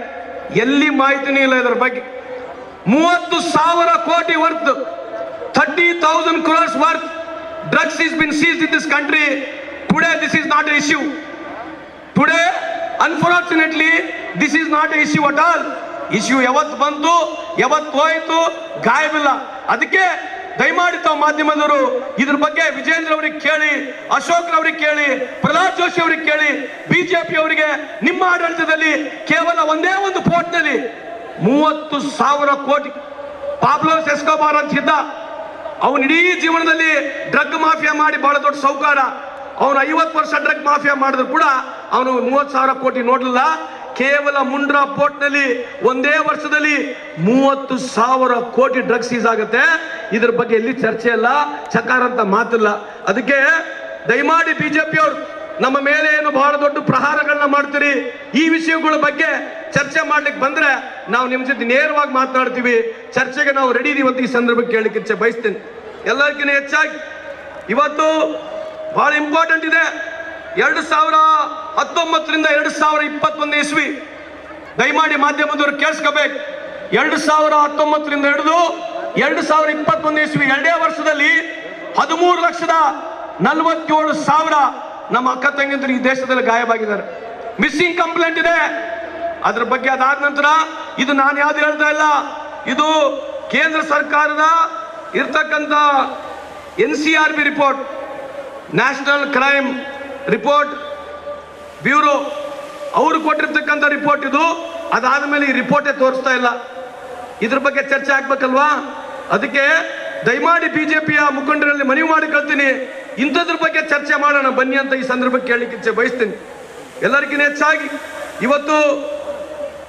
Speaker 5: ಎಲ್ಲಿ ಮಾಹಿತಿನೇ ಇಲ್ಲ ಇದರ ಬಗ್ಗೆ. 30,000 ಕೋಟಿ worth, 30,000 crores worth drugs has been seized in this country. Today this is not an issue. Today unfortunately this is not an issue at all. Issue ಯಾವತ್ತು ಬಂತು ಯಾವತ್ತು ಹೋಯಿತು ಗಾಯವಿಲ್ಲ. ಅದಕ್ಕೆ ದಯಮಾಡಿ ತಾವು ಮಾಧ್ಯಮದವರು ಇದ್ರ ಬಗ್ಗೆ ವಿಜೇಂದ್ರ ಅವರಿಗೆ ಕೇಳಿ, ಅಶೋಕ್ ಅವರಿಗೆ ಕೇಳಿ, ಪ್ರಹ್ಲಾದ್ ಜೋಶಿ ಅವರಿಗೆ ಕೇಳಿ, ಬಿಜೆಪಿ ಅವರಿಗೆ ನಿಮ್ಮ ಆಡಳಿತದಲ್ಲಿ ಕೇವಲ ಒಂದೇ ಒಂದು ಪೋರ್ಟ್ ನಲ್ಲಿ 30,000 ಕೋಟಿ. ಪಾಬ್ಲೋ ಎಸ್ಕೋಬಾರ್ ಅಂತಿದ್ದ, ಅವನು ಇಡೀ ಜೀವನದಲ್ಲಿ ಡ್ರಗ್ ಮಾಫಿಯಾ ಮಾಡಿ ಬಹಳ ದೊಡ್ಡ ಸೌಕಾರ. ಅವನು 50 ವರ್ಷ ಡ್ರಗ್ ಮಾಫಿಯಾ ಮಾಡಿದ್ರು ಕೂಡ ಅವನು 30,000 ಕೋಟಿ ನೋಡ್ಲಿಲ್ಲ. ಕೇವಲ ಮುಂಡ್ರಾ ಪೋರ್ಟ್ ನಲ್ಲಿ ಒಂದೇ ವರ್ಷದಲ್ಲಿ 30,000 ಕೋಟಿ ಡ್ರಗ್ಸ್ ಸೀಸ್ ಆಗುತ್ತೆ. ಇದ್ರ ಬಗ್ಗೆ ಎಲ್ಲಿ ಚರ್ಚೆ ಇಲ್ಲ, ಚಕಾರ ಅಂತ ಮಾತಿಲ್ಲ. ಅದಕ್ಕೆ ದಯಮಾಡಿ ಬಿಜೆಪಿ ಅವರು ನಮ್ಮ ಮೇಲೆ ಏನು ಬಹಳ ದೊಡ್ಡ ಪ್ರಹಾರಗಳನ್ನ ಮಾಡ್ತೀರಿ, ಈ ವಿಷಯಗಳ ಬಗ್ಗೆ ಚರ್ಚೆ ಮಾಡ್ಲಿಕ್ಕೆ ಬಂದ್ರೆ ನಾವು ನಿಮ್ಮ ಜೊತೆ ನೇರವಾಗಿ ಮಾತನಾಡ್ತೀವಿ. ಚರ್ಚೆಗೆ ನಾವು ರೆಡಿ ಇದೀವಿ ಅಂತ ಈ ಸಂದರ್ಭಕ್ಕೆ ಕೇಳಲಿಕ್ಕೆ ಬಯಸ್ತೇನೆ. ಎಲ್ಲರಿಗಿಂತ ಹೆಚ್ಚಾಗಿ ಇವತ್ತು ಬಹಳ ಇಂಪಾರ್ಟೆಂಟ್ ಇದೆ. 2019ರಿಂದ 2021 ಇಸ್ವಿ, ದಯಮಾಡಿ ಮಾಧ್ಯಮದವರು ಕೇಳಿಸ್ಕೋಬೇಕು. 2019ರಿಂದ ಹಿಡಿದು 2021 ಇಸ್ವಿ 2 ವರ್ಷದಲ್ಲಿ 13,47,000 ನಮ್ಮ ಅಕ್ಕ ತಂಗಿಯಂದ್ರು ಈ ದೇಶದಲ್ಲಿ ಗಾಯವಾಗಿದ್ದಾರೆ. ಮಿಸ್ಸಿಂಗ್ ಕಂಪ್ಲೇಂಟ್ ಇದೆ. ಅದ್ರ ಬಗ್ಗೆ ಅದಾದ ನಂತರ ಇದು ನಾನು ಯಾವ್ದು ಹೇಳ್ತಾ ಇಲ್ಲ, ಇದು ಕೇಂದ್ರ ಸರ್ಕಾರದ ಇರ್ತಕ್ಕಂಥ NCRB report, national crime report bureau ಅವರು ಕೊಟ್ಟಿರ್ತಕ್ಕಂಥ ರಿಪೋರ್ಟ್ ಇದು. ಅದಾದ ಮೇಲೆ ಈ ರಿಪೋರ್ಟೇ ತೋರಿಸ್ತಾ ಇಲ್ಲ. ಇದ್ರ ಬಗ್ಗೆ ಚರ್ಚೆ ಆಗ್ಬೇಕಲ್ವಾ? ಅದಕ್ಕೆ ದಯಮಾಡಿ ಬಿಜೆಪಿಯ ಮುಖಂಡರಲ್ಲಿ ಮನವಿ ಮಾಡಿಕೊಳ್ತೀನಿ, ಇಂಥದ್ರ ಬಗ್ಗೆ ಚರ್ಚೆ ಮಾಡೋಣ ಬನ್ನಿ ಅಂತ ಈ ಸಂದರ್ಭಕ್ಕೆ ಕೇಳಲಿಕ್ಕೆ ಬಯಸ್ತೀನಿ. ಎಲ್ಲರಿಗಿಂತ ಹೆಚ್ಚಾಗಿ ಇವತ್ತು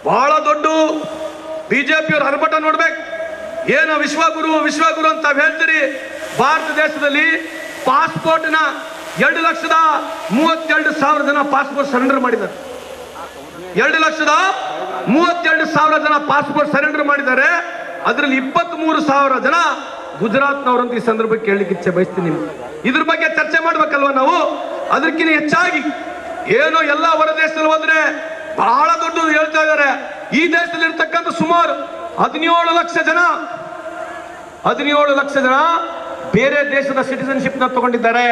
Speaker 5: ಬಹಳ ದೊಡ್ಡ ಬಿಜೆಪಿಯವ್ರ ಹರಬಟ ನೋಡ್ಬೇಕು. ಏನು ವಿಶ್ವಗುರು ಅಂತ ಹೇಳ್ತೀರಿ. ಭಾರತ ದೇಶದಲ್ಲಿ ಪಾಸ್ಪೋರ್ಟ್ನ 2,32,000 ಜನ ಪಾಸ್ಪೋರ್ಟ್ ಸರೆಂಡರ್ ಮಾಡಿದ್ದಾರೆ. 2,32,000 ಜನ ಪಾಸ್ಪೋರ್ಟ್ ಸರೆಂಡರ್ ಮಾಡಿದ್ದಾರೆ. ಅದರಲ್ಲಿ 23,000 ಜನ ಗುಜರಾತ್ನವರಂತ ಈ ಸಂದರ್ಭಕ್ಕೆ ಕೇಳಲಿಕ್ಕೆ ಇಚ್ಛೆ ಬಯಸ್ತೀನಿ. ಇದ್ರ ಬಗ್ಗೆ ಚರ್ಚೆ ಮಾಡ್ಬೇಕಲ್ವಾ ನಾವು? ಅದಕ್ಕಿಂತ ಹೆಚ್ಚಾಗಿ ಏನೋ ಎಲ್ಲ ಹೊರ ದೇಶದಲ್ಲಿ ಹೋದ್ರೆ ಬಹಳ ದೊಡ್ಡದು ಹೇಳ್ತಾ ಇದ್ದಾರೆ. ಈ ದೇಶದಲ್ಲಿ ಇರ್ತಕ್ಕಂಥ ಸುಮಾರು 17 ಲಕ್ಷ ಜನ ಬೇರೆ ದೇಶದ ಸಿಟಿಸನ್ಶಿಪ್ ನ ತಗೊಂಡಿದ್ದಾರೆ.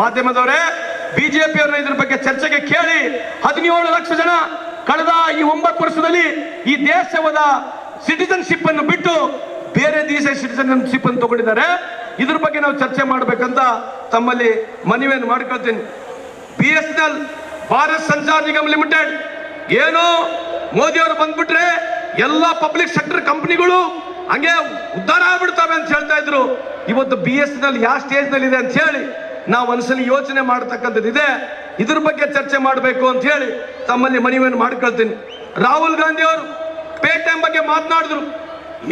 Speaker 5: ಮಾಧ್ಯಮದವರೇ, ಬಿಜೆಪಿಯವರನ್ನ ಇದ್ರ ಬಗ್ಗೆ ಚರ್ಚೆಗೆ ಕೇಳಿ. 17 ಲಕ್ಷ ಜನ ಕಳೆದ ಈ 9 ವರ್ಷದಲ್ಲಿ ಈ ದೇಶದ ಸಿಟಿಸನ್ಶಿಪ್ ಅನ್ನು ಬಿಟ್ಟು ಬೇರೆ ದೇಶ ಸಿಟಿಸನ್ಶಿಪ್ ಅನ್ನು ತಗೊಂಡಿದ್ದಾರೆ. ಇದ್ರ ಬಗ್ಗೆ ನಾವು ಚರ್ಚೆ ಮಾಡಬೇಕಂತ ತಮ್ಮಲ್ಲಿ ಮನವಿಯನ್ನು ಮಾಡ್ಕೊಳ್ತೀನಿ. BSNL ಭಾರತ್ ಸಂಚಾರ್ ನಿಗಮ್ ಲಿಮಿಟೆಡ್ ಏನು ಮೋದಿ ಅವರು ಬಂದ್ಬಿಟ್ರೆ ಎಲ್ಲ ಪಬ್ಲಿಕ್ ಸೆಕ್ಟರ್ ಕಂಪನಿಗಳು ಹಂಗೆ ಉದ್ಧಾರ ಆಗ್ಬಿಡ್ತವೆ ಅಂತ ಹೇಳ್ತಾ ಇದ್ರು. ಇವತ್ತು BSNL ಯಾವ ಸ್ಟೇಜ್ ನಲ್ಲಿ ಇದೆ ಅಂತ ಹೇಳಿ ನಾವು ಒಂದ್ಸಲಿ ಯೋಚನೆ ಮಾಡತಕ್ಕಂಥದ್ದಿದೆ. ಇದ್ರ ಬಗ್ಗೆ ಚರ್ಚೆ ಮಾಡಬೇಕು ಅಂತ ಹೇಳಿ ತಮ್ಮಲ್ಲಿ ಮನವಿಯನ್ನು ಮಾಡ್ಕೊಳ್ತೀನಿ. ರಾಹುಲ್ ಗಾಂಧಿ ಅವರು ಪೇಟಿಎಂ ಬಗ್ಗೆ ಮಾತನಾಡಿದ್ರು.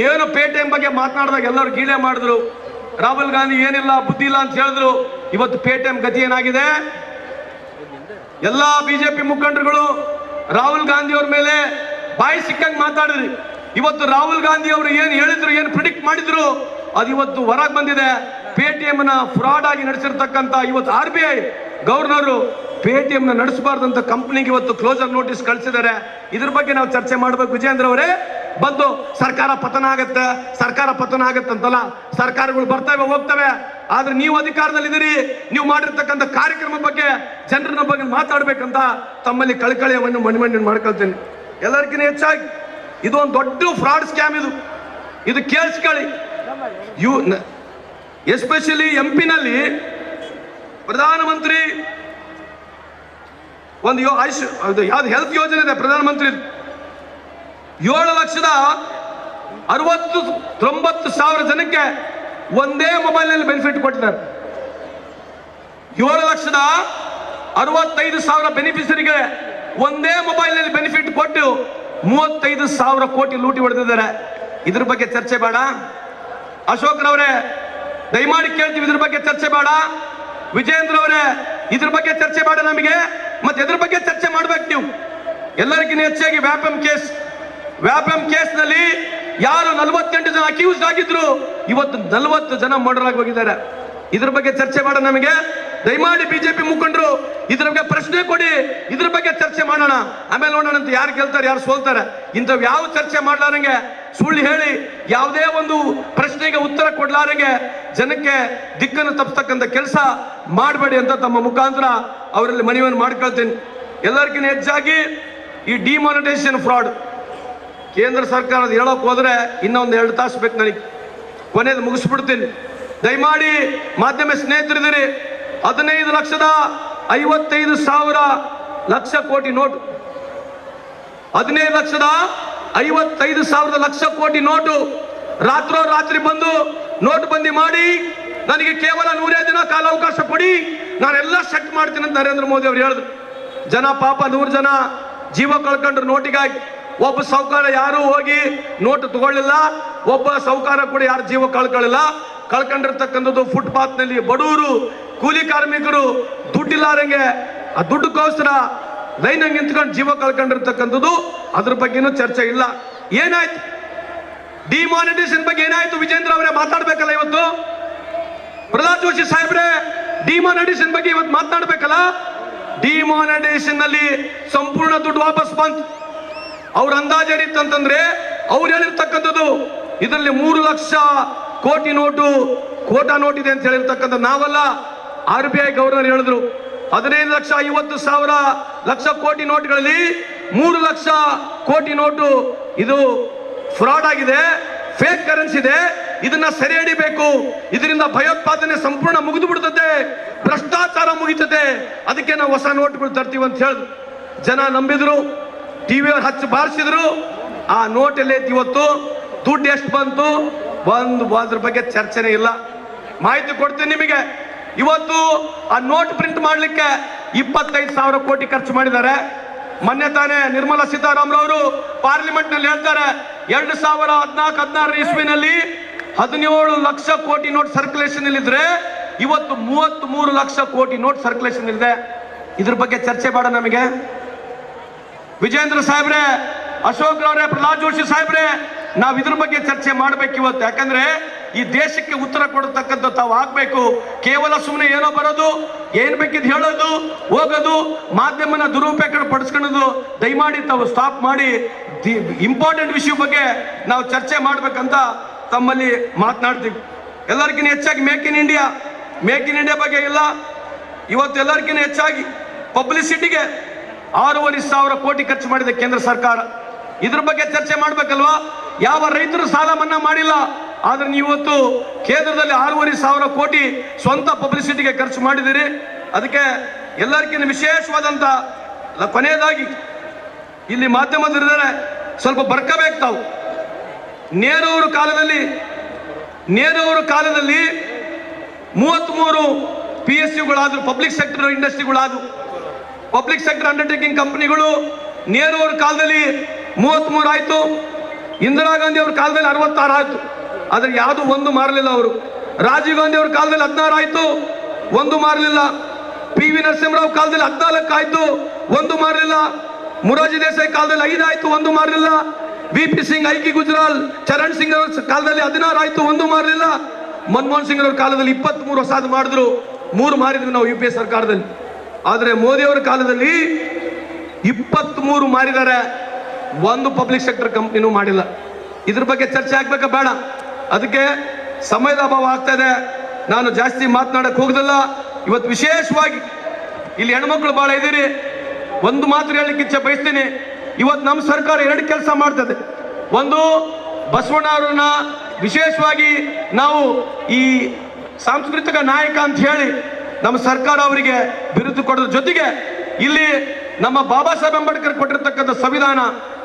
Speaker 5: ಏನು ಪೇಟಿಎಂ ಬಗ್ಗೆ ಮಾತನಾಡಿದಾಗ ಎಲ್ಲರೂ ಗೀಳೆ ಮಾಡಿದ್ರು. ರಾಹುಲ್ ಗಾಂಧಿ ಏನಿಲ್ಲ, ಬುದ್ಧಿ ಇಲ್ಲ ಅಂತ ಹೇಳಿದ್ರು. ಇವತ್ತು ಪೇಟಿಎಂ ಗತಿ ಏನಾಗಿದೆ? ಎಲ್ಲಾ ಬಿಜೆಪಿ ಮುಖಂಡರುಗಳು ರಾಹುಲ್ ಗಾಂಧಿ ಅವ್ರ ಮೇಲೆ ಬಾಯಿ ಸಿಕ್ಕಂಗೆ ಮಾತಾಡಿದ್ರಿ. ಇವತ್ತು ರಾಹುಲ್ ಗಾಂಧಿ ಅವರು ಏನು ಹೇಳಿದ್ರು, ಏನು ಪ್ರಿಡಿಕ್ಟ್ ಮಾಡಿದ್ರು, ಅದು ಇವತ್ತು ಹೊರಗೆ ಬಂದಿದೆ. ಪೇಟಿಎಂ ನ ಫ್ರಾಡ್ ಆಗಿ ನಡೆಸಿರ್ತಕ್ಕಂಥ ಇವತ್ತು RBI ಗವರ್ನರು ಪೇಟಿಎಂ ನ ನಡೆಸಬಾರ್ದಂತ ಕಂಪನಿಗೆ ಇವತ್ತು ಕ್ಲೋಸರ್ ನೋಟಿಸ್ ಕಳಿಸಿದ್ದಾರೆ. ಇದ್ರ ಬಗ್ಗೆ ನಾವು ಚರ್ಚೆ ಮಾಡಬೇಕು. ವಿಜೇಂದ್ರ ಅವರೇ, ಬಂದು ಸರ್ಕಾರ ಪತನ ಆಗತ್ತೆ ಅಂತಲ್ಲ, ಸರ್ಕಾರಗಳು ಬರ್ತವೆ ಹೋಗ್ತವೆ. ಆದ್ರೆ ನೀವು ಅಧಿಕಾರದಲ್ಲಿದ್ದೀರಿ, ನೀವು ಮಾಡಿರ್ತಕ್ಕಂಥ ಕಾರ್ಯಕ್ರಮ ಬಗ್ಗೆ ಜನರ ಬಗ್ಗೆ ಮಾತಾಡ್ಬೇಕಂತ ತಮ್ಮಲ್ಲಿ ಕಳಕಳಿಯನ್ನು ಮಣ್ಣು ಮಾಡ್ಕೊಳ್ತೇನೆ. ಎಲ್ಲರಿಗಿಂತ ಹೆಚ್ಚಾಗಿ ಇದು ಒಂದು ದೊಡ್ಡ ಫ್ರಾಡ್ ಸ್ಕ್ಯಾಮ್. ಇದು ಕೇಳಿಸ್ಕೊಳ್ಳಿ. ಎಸ್ಪೆಷಲಿ MP ನಲ್ಲಿ ಪ್ರಧಾನಮಂತ್ರಿ ಒಂದು ಯಾವ್ದು ಹೆಲ್ತ್ ಯೋಜನೆ ಇದೆ ಪ್ರಧಾನಮಂತ್ರಿ, 7,69,000 ಜನಕ್ಕೆ ಒಂದೇ ಮೊಬೈಲ್ ನಲ್ಲಿ ಬೆನಿಫಿಟ್ ಕೊಟ್ಟಿದ್ದಾರೆ. 7,65,000 ಬೆನಿಫಿಷರಿಗೆ ಒಂದೇ ಮೊಬೈಲ್ ನಲ್ಲಿ ಬೆನಿಫಿಟ್ ಕೊಟ್ಟು 35,000 ಕೋಟಿ ಲೂಟಿ ಹೊಡೆದಿದ್ದಾರೆ. ಇದ್ರ ಬಗ್ಗೆ ಚರ್ಚೆ ಬೇಡ? ಅಶೋಕ್ ರವರೇ, ದಯಮಾಡಿ ಕೇಳ್ತೀವಿ, ಇದ್ರ ಬಗ್ಗೆ ಚರ್ಚೆ ಬೇಡ? ವಿಜೇಂದ್ರ ಅವರೇ, ಇದ್ರ ಬಗ್ಗೆ ಚರ್ಚೆ ಬೇಡ ನಮಗೆ? ಮತ್ತೆ ಇದ್ರ ಬಗ್ಗೆ ಚರ್ಚೆ ಮಾಡ್ಬೇಕು ನೀವು. ಎಲ್ಲರಿಗಿಂತ ಹೆಚ್ಚಾಗಿ ವ್ಯಾಪಂ ಕೇಸ್ ನಲ್ಲಿ ಯಾರು 48 ಜನ ಅಕ್ಯೂಸ್ಡ್ ಆಗಿದ್ರು, ಇವತ್ತು 40 ಜನ ಮರ್ಡರ್ ಆಗಿ ಹೋಗಿದ್ದಾರೆ. ಇದ್ರ ಬಗ್ಗೆ ಚರ್ಚೆ ಬೇಡ ನಮಗೆ? ದಯಮಾಡಿ ಬಿಜೆಪಿ ಮುಖಂಡರು ಇದ್ರ ಬಗ್ಗೆ ಪ್ರಶ್ನೆ ಕೊಡಿ, ಇದ್ರ ಬಗ್ಗೆ ಚರ್ಚೆ ಮಾಡೋಣ, ಆಮೇಲೆ ನೋಡೋಣ ಅಂತ. ಯಾರು ಗೆಲ್ತಾರೆ ಯಾರು ಸೋಲ್ತಾರೆ, ಇಂಥವ್ ಯಾವ ಚರ್ಚೆ ಮಾಡ್ಲಾರಂಗೆ ಸುಳ್ಳು ಹೇಳಿ ಯಾವುದೇ ಒಂದು ಪ್ರಶ್ನೆಗೆ ಉತ್ತರ ಕೊಡ್ಲಾರಂಗೆ ಜನಕ್ಕೆ ದಿಕ್ಕನ್ನು ತಪ್ಪಿಸ್ತಕ್ಕಂಥ ಕೆಲಸ ಮಾಡಬೇಡಿ ಅಂತ ತಮ್ಮ ಮುಖಾಂತರ ಅವರಲ್ಲಿ ಮನವಿಯನ್ನು ಮಾಡ್ಕೊಳ್ತೀನಿ. ಎಲ್ಲರಿಗಿಂತ ಹೆಚ್ಚಾಗಿ ಈ ಡಿಮಾನಿಟೈಸೇಷನ್ ಫ್ರಾಡ್ ಕೇಂದ್ರ ಸರ್ಕಾರದ ಹೇಳೋಕೆ ಹೋದ್ರೆ ಇನ್ನೊಂದು 2 ತಾಸು ಬೇಕು ನನಗೆ. ಕೊನೆಯದು ಮುಗಿಸ್ಬಿಡ್ತೀನಿ. ದಯಮಾಡಿ ಮಾಧ್ಯಮ ಸ್ನೇಹಿತರಿದ್ದೀರಿ, 15,55,000 ಕೋಟಿ ನೋಟು, 15,55,000 ಲಕ್ಷ ಕೋಟಿ ನೋಟು ರಾತ್ರಿ ಬಂದು ನೋಟು ಬಂದಿ ಮಾಡಿ ನನಗೆ ಕೇವಲ 100 ದಿನ ಕಾಲಾವಕಾಶ ಕೊಡಿ, ನಾನೆಲ್ಲ ಸೆಟ್ ಮಾಡ್ತೀನಿ ಅಂತ ನರೇಂದ್ರ ಮೋದಿ ಅವರು ಹೇಳಿದ್ರು. ಜನ ಪಾಪ 100 ಜನ ಜೀವ ಕಳ್ಕೊಂಡ್ರು ನೋಟಿಗಾಗಿ. ಒಬ್ಬ ಸಾಹುಕಾರ ಯಾರು ಹೋಗಿ ನೋಟು ತಗೊಳ್ಳಿಲ್ಲ, ಒಬ್ಬ ಸಾಹುಕಾರ ಕೂಡ ಯಾರು ಜೀವ ಕಳ್ಕೊಂಡಿರ್ತಕ್ಕಂಥದ್ದು ಫುಟ್ಪಾತ್ ನಲ್ಲಿ ಬಡವರು ಕೂಲಿ ಕಾರ್ಮಿಕರು ದುಡ್ಡಿಲ್ಲಾರಂಗೆ ಆ ದುಡ್ಡುಗೋಸ್ಕರ ಲೈನ್ ಹಂಗೆ ನಿಂತ್ಕೊಂಡು ಜೀವ ಕಳ್ಕೊಂಡಿರ್ತಕ್ಕಂಥದ್ದು. ಅದ್ರ ಬಗ್ಗೆನೂ ಚರ್ಚೆ ಇಲ್ಲ. ಏನಾಯ್ತು ಡಿಮಾನಿಟೈಸೇಷನ್ ಬಗ್ಗೆ ಏನಾಯ್ತು? ವಿಜೇಂದ್ರ ಅವರೇ ಮಾತಾಡ್ಬೇಕಲ್ಲ ಇವತ್ತು. ಪ್ರಹ್ಲಾದ್ ಜೋಶಿ ಸಾಹೇಬ್ರೆ, ಡಿಮಾನಿಟೈಸೇಷನ್ ಬಗ್ಗೆ ಇವತ್ತು ಮಾತನಾಡ್ಬೇಕಲ್ಲ. ಡಿಮಾನಿಟೈಸೇಷನ್ ನಲ್ಲಿ ಸಂಪೂರ್ಣ ದುಡ್ಡು ವಾಪಸ್ ಬಂತು. ಅವ್ರ ಅಂದಾಜು ಏನಿತ್ತಂತಂದ್ರೆ ಅವ್ರು ಹೇಳಿರ್ತಕ್ಕಂಥದ್ದು ಇದರಲ್ಲಿ 3 ಲಕ್ಷ ಕೋಟಿ ನೋಟು ಕೋಟಾ ನೋಟ್ ಇದೆ ಅಂತ ಹೇಳಿರ್ತಕ್ಕಂಥ ನಾವಲ್ಲ, RBI ಗವರ್ನರ್ ಹೇಳಿದ್ರು. 15,50,000 ಲಕ್ಷ ಕೋಟಿ ನೋಟ್ಗಳಲ್ಲಿ 3 ಲಕ್ಷ ಕೋಟಿ ನೋಟು ಇದು ಫ್ರಾಡ್ ಆಗಿದೆ, ಫೇಕ್ ಕರೆನ್ಸಿ ಇದೆ, ಇದನ್ನ ಸೆರೆ ಹಿಡಿಬೇಕು, ಇದರಿಂದ ಭಯೋತ್ಪಾದನೆ ಸಂಪೂರ್ಣ ಮುಗಿದು ಬಿಡ್ತದೆ, ಭ್ರಷ್ಟಾಚಾರ ಮುಗಿತದೆ, ಅದಕ್ಕೆ ನಾವು ಹೊಸ ನೋಟ್ಗಳು ತರ್ತೀವಿ ಅಂತ ಹೇಳಿದ್ರು. ಜನ ನಂಬಿದ್ರು, ಟಿವಿಯವ್ರು ಹಚ್ಚಿ ಬಾರಿಸಿದ್ರು. ಆ ನೋಟ್ ಎಲ್ಲ ಇವತ್ತು ದುಡ್ಡು ಎಷ್ಟು ಬಂತು ಅದ್ರ ಬಗ್ಗೆ ಚರ್ಚೆನೇ ಇಲ್ಲ. ಮಾಹಿತಿ ಕೊಡ್ತೀನಿ ನಿಮಗೆ. ಇವತ್ತು ಆ ನೋಟ್ ಪ್ರಿಂಟ್ ಮಾಡ್ಲಿಕ್ಕೆ 25,000 ಕೋಟಿ ಖರ್ಚು ಮಾಡಿದ್ದಾರೆ. ಮೊನ್ನೆ ತಾನೇ ನಿರ್ಮಲಾ ಸೀತಾರಾಮನ್ ಅವರು ಪಾರ್ಲಿಮೆಂಟ್ ನಲ್ಲಿ ಹೇಳ್ತಾರೆ 2014-16 ಇಸ್ವಿನಲ್ಲಿ 17 ಲಕ್ಷ ಕೋಟಿ ನೋಟ್ ಸರ್ಕ್ಯುಲೇಷನ್ ಇದ್ರೆ ಇವತ್ತು 33 ಲಕ್ಷ ಕೋಟಿ ನೋಟ್ ಸರ್ಕ್ಯುಲೇಷನ್ ಇದೆ. ಇದ್ರ ಬಗ್ಗೆ ಚರ್ಚೆ ಬೇಡ ನಮಗೆ? ವಿಜೇಂದ್ರ ಸಾಹೇಬ್ರೆ, ಅಶೋಕ್ ರವರೇ, ಪ್ರಹ್ಲಾದ್ ಜೋಶಿ ಸಾಹೇಬ್ರೆ, ನಾವು ಇದ್ರ ಬಗ್ಗೆ ಚರ್ಚೆ ಮಾಡ್ಬೇಕು ಇವತ್ತು. ಯಾಕಂದ್ರೆ ಈ ದೇಶಕ್ಕೆ ಉತ್ತರ ಕೊಡತಕ್ಕಂಥ ತಾವು ಆಗ್ಬೇಕು. ಕೇವಲ ಸುಮ್ಮನೆ ಏನೋ ಬರೋದು, ಏನ್ ಬೇಕಿದ್ ಹೇಳೋದು, ಹೋಗೋದು, ಮಾಧ್ಯಮನ ದುರುಪಯೋಗ ಪಡಿಸ್ಕೊಳ್ಳೋದು ದಯಮಾಡಿ ತಾವು ಸ್ಟಾಪ್ ಮಾಡಿ ಇಂಪಾರ್ಟೆಂಟ್ ವಿಷಯ ಬಗ್ಗೆ ನಾವು ಚರ್ಚೆ ಮಾಡ್ಬೇಕಂತ ತಮ್ಮಲ್ಲಿ ಮಾತನಾಡ್ತೀವಿ. ಎಲ್ಲರಿಗಿಂತ ಹೆಚ್ಚಾಗಿ ಮೇಕ್ ಇನ್ ಇಂಡಿಯಾ ಬಗ್ಗೆ ಇಲ್ಲ. ಇವತ್ತು ಎಲ್ಲರಿಗಿಂತ ಹೆಚ್ಚಾಗಿ ಪಬ್ಲಿಸಿಟಿಗೆ 6,500 ಕೋಟಿ ಖರ್ಚು ಮಾಡಿದೆ ಕೇಂದ್ರ ಸರ್ಕಾರ. ಇದ್ರ ಬಗ್ಗೆ ಚರ್ಚೆ ಮಾಡ್ಬೇಕಲ್ವಾ? ಯಾವ ರೈತರು ಸಾಲ ಮನ್ನಾ ಮಾಡಿಲ್ಲ, ಆದ್ರೆ ನೀವತ್ತು ಕೇಂದ್ರದಲ್ಲಿ 6,500 ಕೋಟಿ ಸ್ವಂತ ಪಬ್ಲಿಸಿಟಿಗೆ ಖರ್ಚು ಮಾಡಿದಿರಿ. ಅದಕ್ಕೆ ಎಲ್ಲರಿಗಿಂತ ವಿಶೇಷವಾದಂತ ಕೊನೆಯದಾಗಿ ಇಲ್ಲಿ ಮಾಧ್ಯಮದಲ್ಲಿದ್ದಾರೆ, ಸ್ವಲ್ಪ ಬರ್ಕಬೇಕು ತಾವು. ನೆಹರು ಅವರ ಕಾಲದಲ್ಲಿ 33 PSUಗಳಾದ್ರು, ಪಬ್ಲಿಕ್ ಸೆಕ್ಟರ್ ಇಂಡಸ್ಟ್ರಿಗಳಾದ್ರು, ಪಬ್ಲಿಕ್ ಸೆಕ್ಟರ್ ಅಂಡರ್ಟೇಕಿಂಗ್ ಕಂಪನಿಗಳು. ನೆಹರು ಅವರ ಕಾಲದಲ್ಲಿ 33 ಆಯ್ತು, ಇಂದಿರಾ ಗಾಂಧಿ ಅವ್ರ ಕಾಲದಲ್ಲಿ 66 ಆಯ್ತು, ಆದ್ರೆ ಯಾವುದು ಒಂದು ಮಾರಲಿಲ್ಲ ಅವರು. ರಾಜೀವ್ ಗಾಂಧಿ ಅವ್ರ ಕಾಲದಲ್ಲಿ 16 ಆಯ್ತು, ಒಂದು ಮಾರಲಿಲ್ಲ. PV ನರಸಿಂಹರಾವ್ ಕಾಲದಲ್ಲಿ 14 ಆಯ್ತು, ಒಂದು ಮಾರಲಿಲ್ಲ. ಮೊರಾರ್ಜಿ ದೇಸಾಯಿ ಕಾಲದಲ್ಲಿ 5 ಆಯ್ತು, ಒಂದು ಮಾರಲಿಲ್ಲ. VP ಸಿಂಗ್, IK ಗುಜರಾಲ್, ಚರಣ್ ಸಿಂಗ್ ಅವ್ರ ಕಾಲದಲ್ಲಿ 16 ಆಯ್ತು, ಒಂದು ಮಾರಲಿಲ್ಲ. ಮನಮೋಹನ್ ಸಿಂಗ್ ಅವ್ರ ಕಾಲದಲ್ಲಿ 23 ಹೊಸದು ಮಾಡಿದ್ರು, 3 ಮಾರಿದ್ವಿ ನಾವು UPA ಸರ್ಕಾರದಲ್ಲಿ. ಆದ್ರೆ ಮೋದಿ ಅವರ ಕಾಲದಲ್ಲಿ 23 ಮಾರಿದ್ದಾರೆ, ಒಂದು ಪಬ್ಲಿಕ್ ಸೆಕ್ಟರ್ ಕಂಪ್ನಿನೂ ಮಾಡಿಲ್ಲ. ಇದ್ರ ಬಗ್ಗೆ ಚರ್ಚೆ ಆಗ್ಬೇಕಾ ಬೇಡ? ಅದಕ್ಕೆ ಸಮಯದ ಅಭಾವ ಆಗ್ತಾ ಇದೆ, ನಾನು ಜಾಸ್ತಿ ಮಾತನಾಡಕ್ ಹೋಗುದಿಲ್ಲ. ಇವತ್ತು ವಿಶೇಷವಾಗಿ ಇಲ್ಲಿ ಹೆಣ್ಮಕ್ಳು ಬಹಳ ಇದ್ದೀರಿ, ಒಂದು ಮಾತು ಹೇಳಲಿಕ್ಕೆ ಇಚ್ಛೆ ಬಯಸ್ತೀನಿ. ಇವತ್ತು ನಮ್ಮ ಸರ್ಕಾರ 2 ಕೆಲಸ ಮಾಡ್ತದೆ. ಒಂದು, ಬಸವಣ್ಣ ಅವರನ್ನ ವಿಶೇಷವಾಗಿ ನಾವು ಈ ಸಾಂಸ್ಕೃತಿಕ ನಾಯಕ ಅಂತ ಹೇಳಿ ನಮ್ಮ ಸರ್ಕಾರ ಅವರಿಗೆ ಬಿರುದು ಕೊಡೋದ್ರ ಜೊತೆಗೆ ಇಲ್ಲಿ ನಮ್ಮ ಬಾಬಾ ಸಾಹೇಬ್ ಅಂಬೇಡ್ಕರ್ ಕೊಟ್ಟಿರ್ತಕ್ಕಂಥ ಸಂವಿಧಾನ,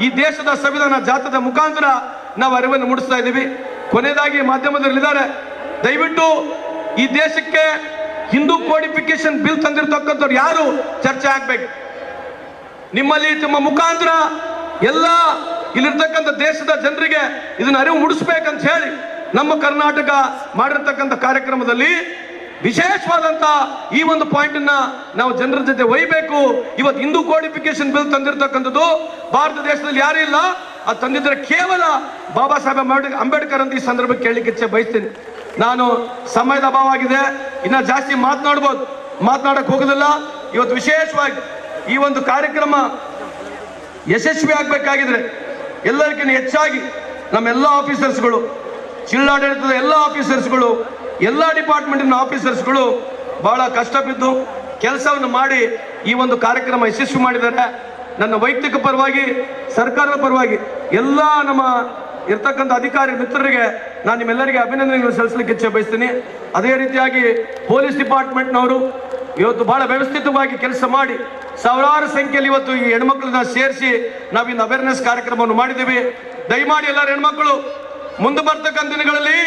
Speaker 5: ಈ ದೇಶದ ಸಂವಿಧಾನ ಜಾತದ ಮುಖಾಂತರ ನಾವು ಅರಿವನ್ನು ಮೂಡಿಸ್ತಾ ಇದ್ದೀವಿ. ಕೊನೆಯದಾಗಿ ಮಾಧ್ಯಮದಲ್ಲಿದ್ದಾರೆ, ದಯವಿಟ್ಟು ಈ ದೇಶಕ್ಕೆ ಹಿಂದೂ ಕೋಡಿಫಿಕೇಶನ್ ಬಿಲ್ ತಂದಿರತಕ್ಕಂಥವ್ರು ಯಾರು ಚರ್ಚೆ ಆಗ್ಬೇಕು. ನಿಮ್ಮಲ್ಲಿ ನಿಮ್ಮ ಮುಖಾಂತರ ಎಲ್ಲ ಇಲ್ಲಿರ್ತಕ್ಕಂಥ ದೇಶದ ಜನರಿಗೆ ಇದನ್ನ ಅರಿವು ಮೂಡಿಸ್ಬೇಕಂತ ಹೇಳಿ ನಮ್ಮ ಕರ್ನಾಟಕ ಮಾಡಿರ್ತಕ್ಕಂಥ ಕಾರ್ಯಕ್ರಮದಲ್ಲಿ ವಿಶೇಷವಾದಂತ ಈ ಒಂದು ಪಾಯಿಂಟ್ ಅನ್ನ ನಾವು ಜನರ ಜೊತೆ ಒಯ್ಯಬೇಕು. ಇವತ್ತು ಹಿಂದೂ ಕೋಡಿಫಿಕೇಶನ್ ಬಿಲ್ ತಂದಿರತಕ್ಕಂಥದ್ದು ಭಾರತ ದೇಶದಲ್ಲಿ ಯಾರು ಇಲ್ಲ, ಅದು ತಂದಿದ್ರೆ ಕೇವಲ ಬಾಬಾ ಸಾಹೇಬ್ ಅಂಬೇಡ್ಕರ್ ಅಂತ ಈ ಸಂದರ್ಭಕ್ಕೆ ಕೇಳಲಿಕ್ಕೆ ಇಚ್ಛೆ ಬಯಸ್ತೀನಿ. ನಾನು ಸಮಯದ ಅಭಾವ ಆಗಿದೆ, ಇನ್ನ ಜಾಸ್ತಿ ಮಾತನಾಡಕ್ ಹೋಗೋದಿಲ್ಲ. ಇವತ್ತು ವಿಶೇಷವಾಗಿ ಈ ಒಂದು ಕಾರ್ಯಕ್ರಮ ಯಶಸ್ವಿ ಆಗ್ಬೇಕಾಗಿದ್ರೆ ಎಲ್ಲರಿಗಿಂತ ಹೆಚ್ಚಾಗಿ ನಮ್ಮೆಲ್ಲ ಆಫೀಸರ್ಸ್ಗಳು, ಜಿಲ್ಲಾಡಳಿತದ ಎಲ್ಲ ಆಫೀಸರ್ಸ್ಗಳು, ಎಲ್ಲ ಡಿಪಾರ್ಟ್ಮೆಂಟಿನ ಆಫೀಸರ್ಸ್ಗಳು ಬಹಳ ಕಷ್ಟ ಬಿದ್ದು ಕೆಲಸವನ್ನು ಮಾಡಿ ಈ ಒಂದು ಕಾರ್ಯಕ್ರಮ ಯಶಸ್ವಿ ಮಾಡಿದ್ದಾರೆ. ನನ್ನ ವೈಯಕ್ತಿಕ ಪರವಾಗಿ, ಸರ್ಕಾರದ ಪರವಾಗಿ ಎಲ್ಲ ನಮ್ಮ ಇರ್ತಕ್ಕಂಥ ಅಧಿಕಾರಿ ಮಿತ್ರರಿಗೆ ನಾನು ನಿಮ್ಮೆಲ್ಲರಿಗೆ ಅಭಿನಂದನೆಗಳನ್ನು ಸಲ್ಲಿಸಲಿಕ್ಕೆ ಇಚ್ಛೆ ಬಯಸ್ತೀನಿ. ಅದೇ ರೀತಿಯಾಗಿ ಪೊಲೀಸ್ ಡಿಪಾರ್ಟ್ಮೆಂಟ್ನವರು ಇವತ್ತು ಬಹಳ ವ್ಯವಸ್ಥಿತವಾಗಿ ಕೆಲಸ ಮಾಡಿ ಸಾವಿರಾರು ಸಂಖ್ಯೆಯಲ್ಲಿ ಇವತ್ತು ಈ ಹೆಣ್ಮಕ್ಳನ್ನ ಸೇರಿಸಿ ನಾವಿನ್ನು ಅವೇರ್ನೆಸ್ ಕಾರ್ಯಕ್ರಮವನ್ನು ಮಾಡಿದ್ದೀವಿ. ದಯಮಾಡಿ ಎಲ್ಲರ ಹೆಣ್ಮಕ್ಳು ಮುಂದೆ ಬರ್ತಕ್ಕಂಥ ದಿನಗಳಲ್ಲಿ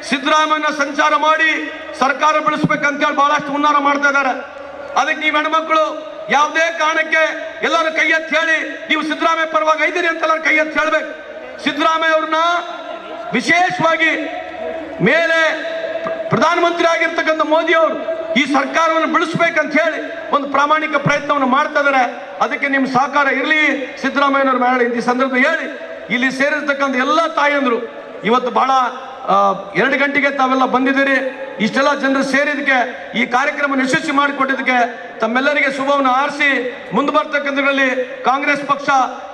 Speaker 5: ಸಿದ್ದರಾಮಯ್ಯನ ಸಂಚಾರ ಮಾಡಿ ಸರ್ಕಾರ ಬೆಳೆಸ್ಬೇಕಂತೇಳಿ ಬಹಳಷ್ಟು ಹುನ್ನಾರ ಮಾಡ್ತಾ ಇದ್ದಾರೆ. ಅದಕ್ಕೆ ನೀವು ಹೆಣ್ಮಕ್ಳು ಯಾವುದೇ ಕಾರಣಕ್ಕೆ ಎಲ್ಲರೂ ಕೈ ಎತ್ತಿ ಹೇಳಿ ನೀವು ಸಿದ್ದರಾಮಯ್ಯ ಪರವಾಗಿ ಐದಿರಿ ಅಂತ ಎಲ್ಲರೂ ಕೈ ಎತ್ತಿ ಹೇಳ್ಬೇಕು. ಸಿದ್ದರಾಮಯ್ಯ ಅವ್ರನ್ನ ವಿಶೇಷವಾಗಿ ಮೇಲೆ ಪ್ರಧಾನಮಂತ್ರಿ ಆಗಿರ್ತಕ್ಕಂಥ ಮೋದಿ ಅವರು ಈ ಸರ್ಕಾರವನ್ನು ಬೆಳೆಸ್ಬೇಕಂತ ಹೇಳಿ ಒಂದು ಪ್ರಾಮಾಣಿಕ ಪ್ರಯತ್ನವನ್ನು ಮಾಡ್ತಾ ಇದ್ದಾರೆ. ಅದಕ್ಕೆ ನಿಮ್ಮ ಸಹಕಾರ ಇರಲಿ ಸಿದ್ದರಾಮಯ್ಯನವ್ರ ಮೇಲೆ ಈ ಸಂದರ್ಭ ಹೇಳಿ ಇಲ್ಲಿ ಸೇರಿರ್ತಕ್ಕಂಥ ಎಲ್ಲ ತಾಯಂದ್ರು ಇವತ್ತು ಬಹಳ 2 ಗಂಟೆಗೆ ತಾವೆಲ್ಲ ಬಂದಿದ್ದೀರಿ. ಇಷ್ಟೆಲ್ಲ ಜನರು ಸೇರಿದಕ್ಕೆ, ಈ ಕಾರ್ಯಕ್ರಮ ಯಶಸ್ವಿ ಮಾಡಿಕೊಟ್ಟಿದ್ದಕ್ಕೆ ತಮ್ಮೆಲ್ಲರಿಗೆ ಶುಭವನ್ನು ಹಾರಿಸಿ ಮುಂದೆ ಬರ್ತಕ್ಕಂಥದ್ರಲ್ಲಿ ಕಾಂಗ್ರೆಸ್ ಪಕ್ಷ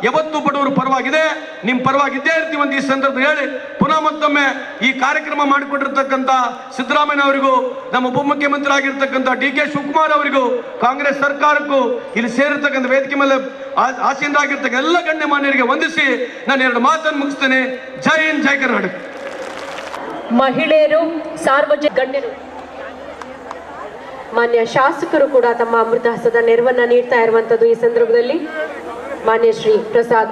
Speaker 5: ಯಾವತ್ತೂ ಬಡವರು ಪರವಾಗಿದೆ, ನಿಮ್ಮ ಪರವಾಗಿದ್ದೇ ಇರ್ತೀವಿ ಅಂತ ಈ ಸಂದರ್ಭ ಹೇಳಿ ಪುನಃ ಮತ್ತೊಮ್ಮೆ ಈ ಕಾರ್ಯಕ್ರಮ ಮಾಡಿಕೊಟ್ಟಿರ್ತಕ್ಕಂಥ ಸಿದ್ದರಾಮಯ್ಯ ಅವರಿಗೂ, ನಮ್ಮ ಉಪಮುಖ್ಯಮಂತ್ರಿ ಆಗಿರ್ತಕ್ಕಂಥ DK ಶಿವಕುಮಾರ್ ಅವರಿಗೂ, ಕಾಂಗ್ರೆಸ್ ಸರ್ಕಾರಕ್ಕೂ, ಇಲ್ಲಿ ಸೇರಿರ್ತಕ್ಕಂಥ ವೇದಿಕೆ ಮೇಲೆ ಆಸೀನರಾಗಿರ್ತಕ್ಕಂಥ ಎಲ್ಲ ಗಣ್ಯಮಾನ್ಯರಿಗೆ ವಂದಿಸಿ ನಾನು 2 ಮಾತನ್ನು ಮುಗಿಸ್ತೇನೆ. ಜೈ ಹಿಂದ್, ಜೈ ಕರ್ನಾಟಕ.
Speaker 2: ಮಹಿಳೆಯರು, ಸಾರ್ವಜನಿಕ ಗಣ್ಯರು, ಮಾನ್ಯ ಶಾಸಕರು ಕೂಡ ತಮ್ಮ ಅಮೃತ ಹಸ್ತದ ನೆರವನ್ನ ನೀಡ್ತಾ ಇರುವಂತದ್ದು. ಈ ಸಂದರ್ಭದಲ್ಲಿ ಮಾನ್ಯ ಶ್ರೀ ಪ್ರಸಾದ್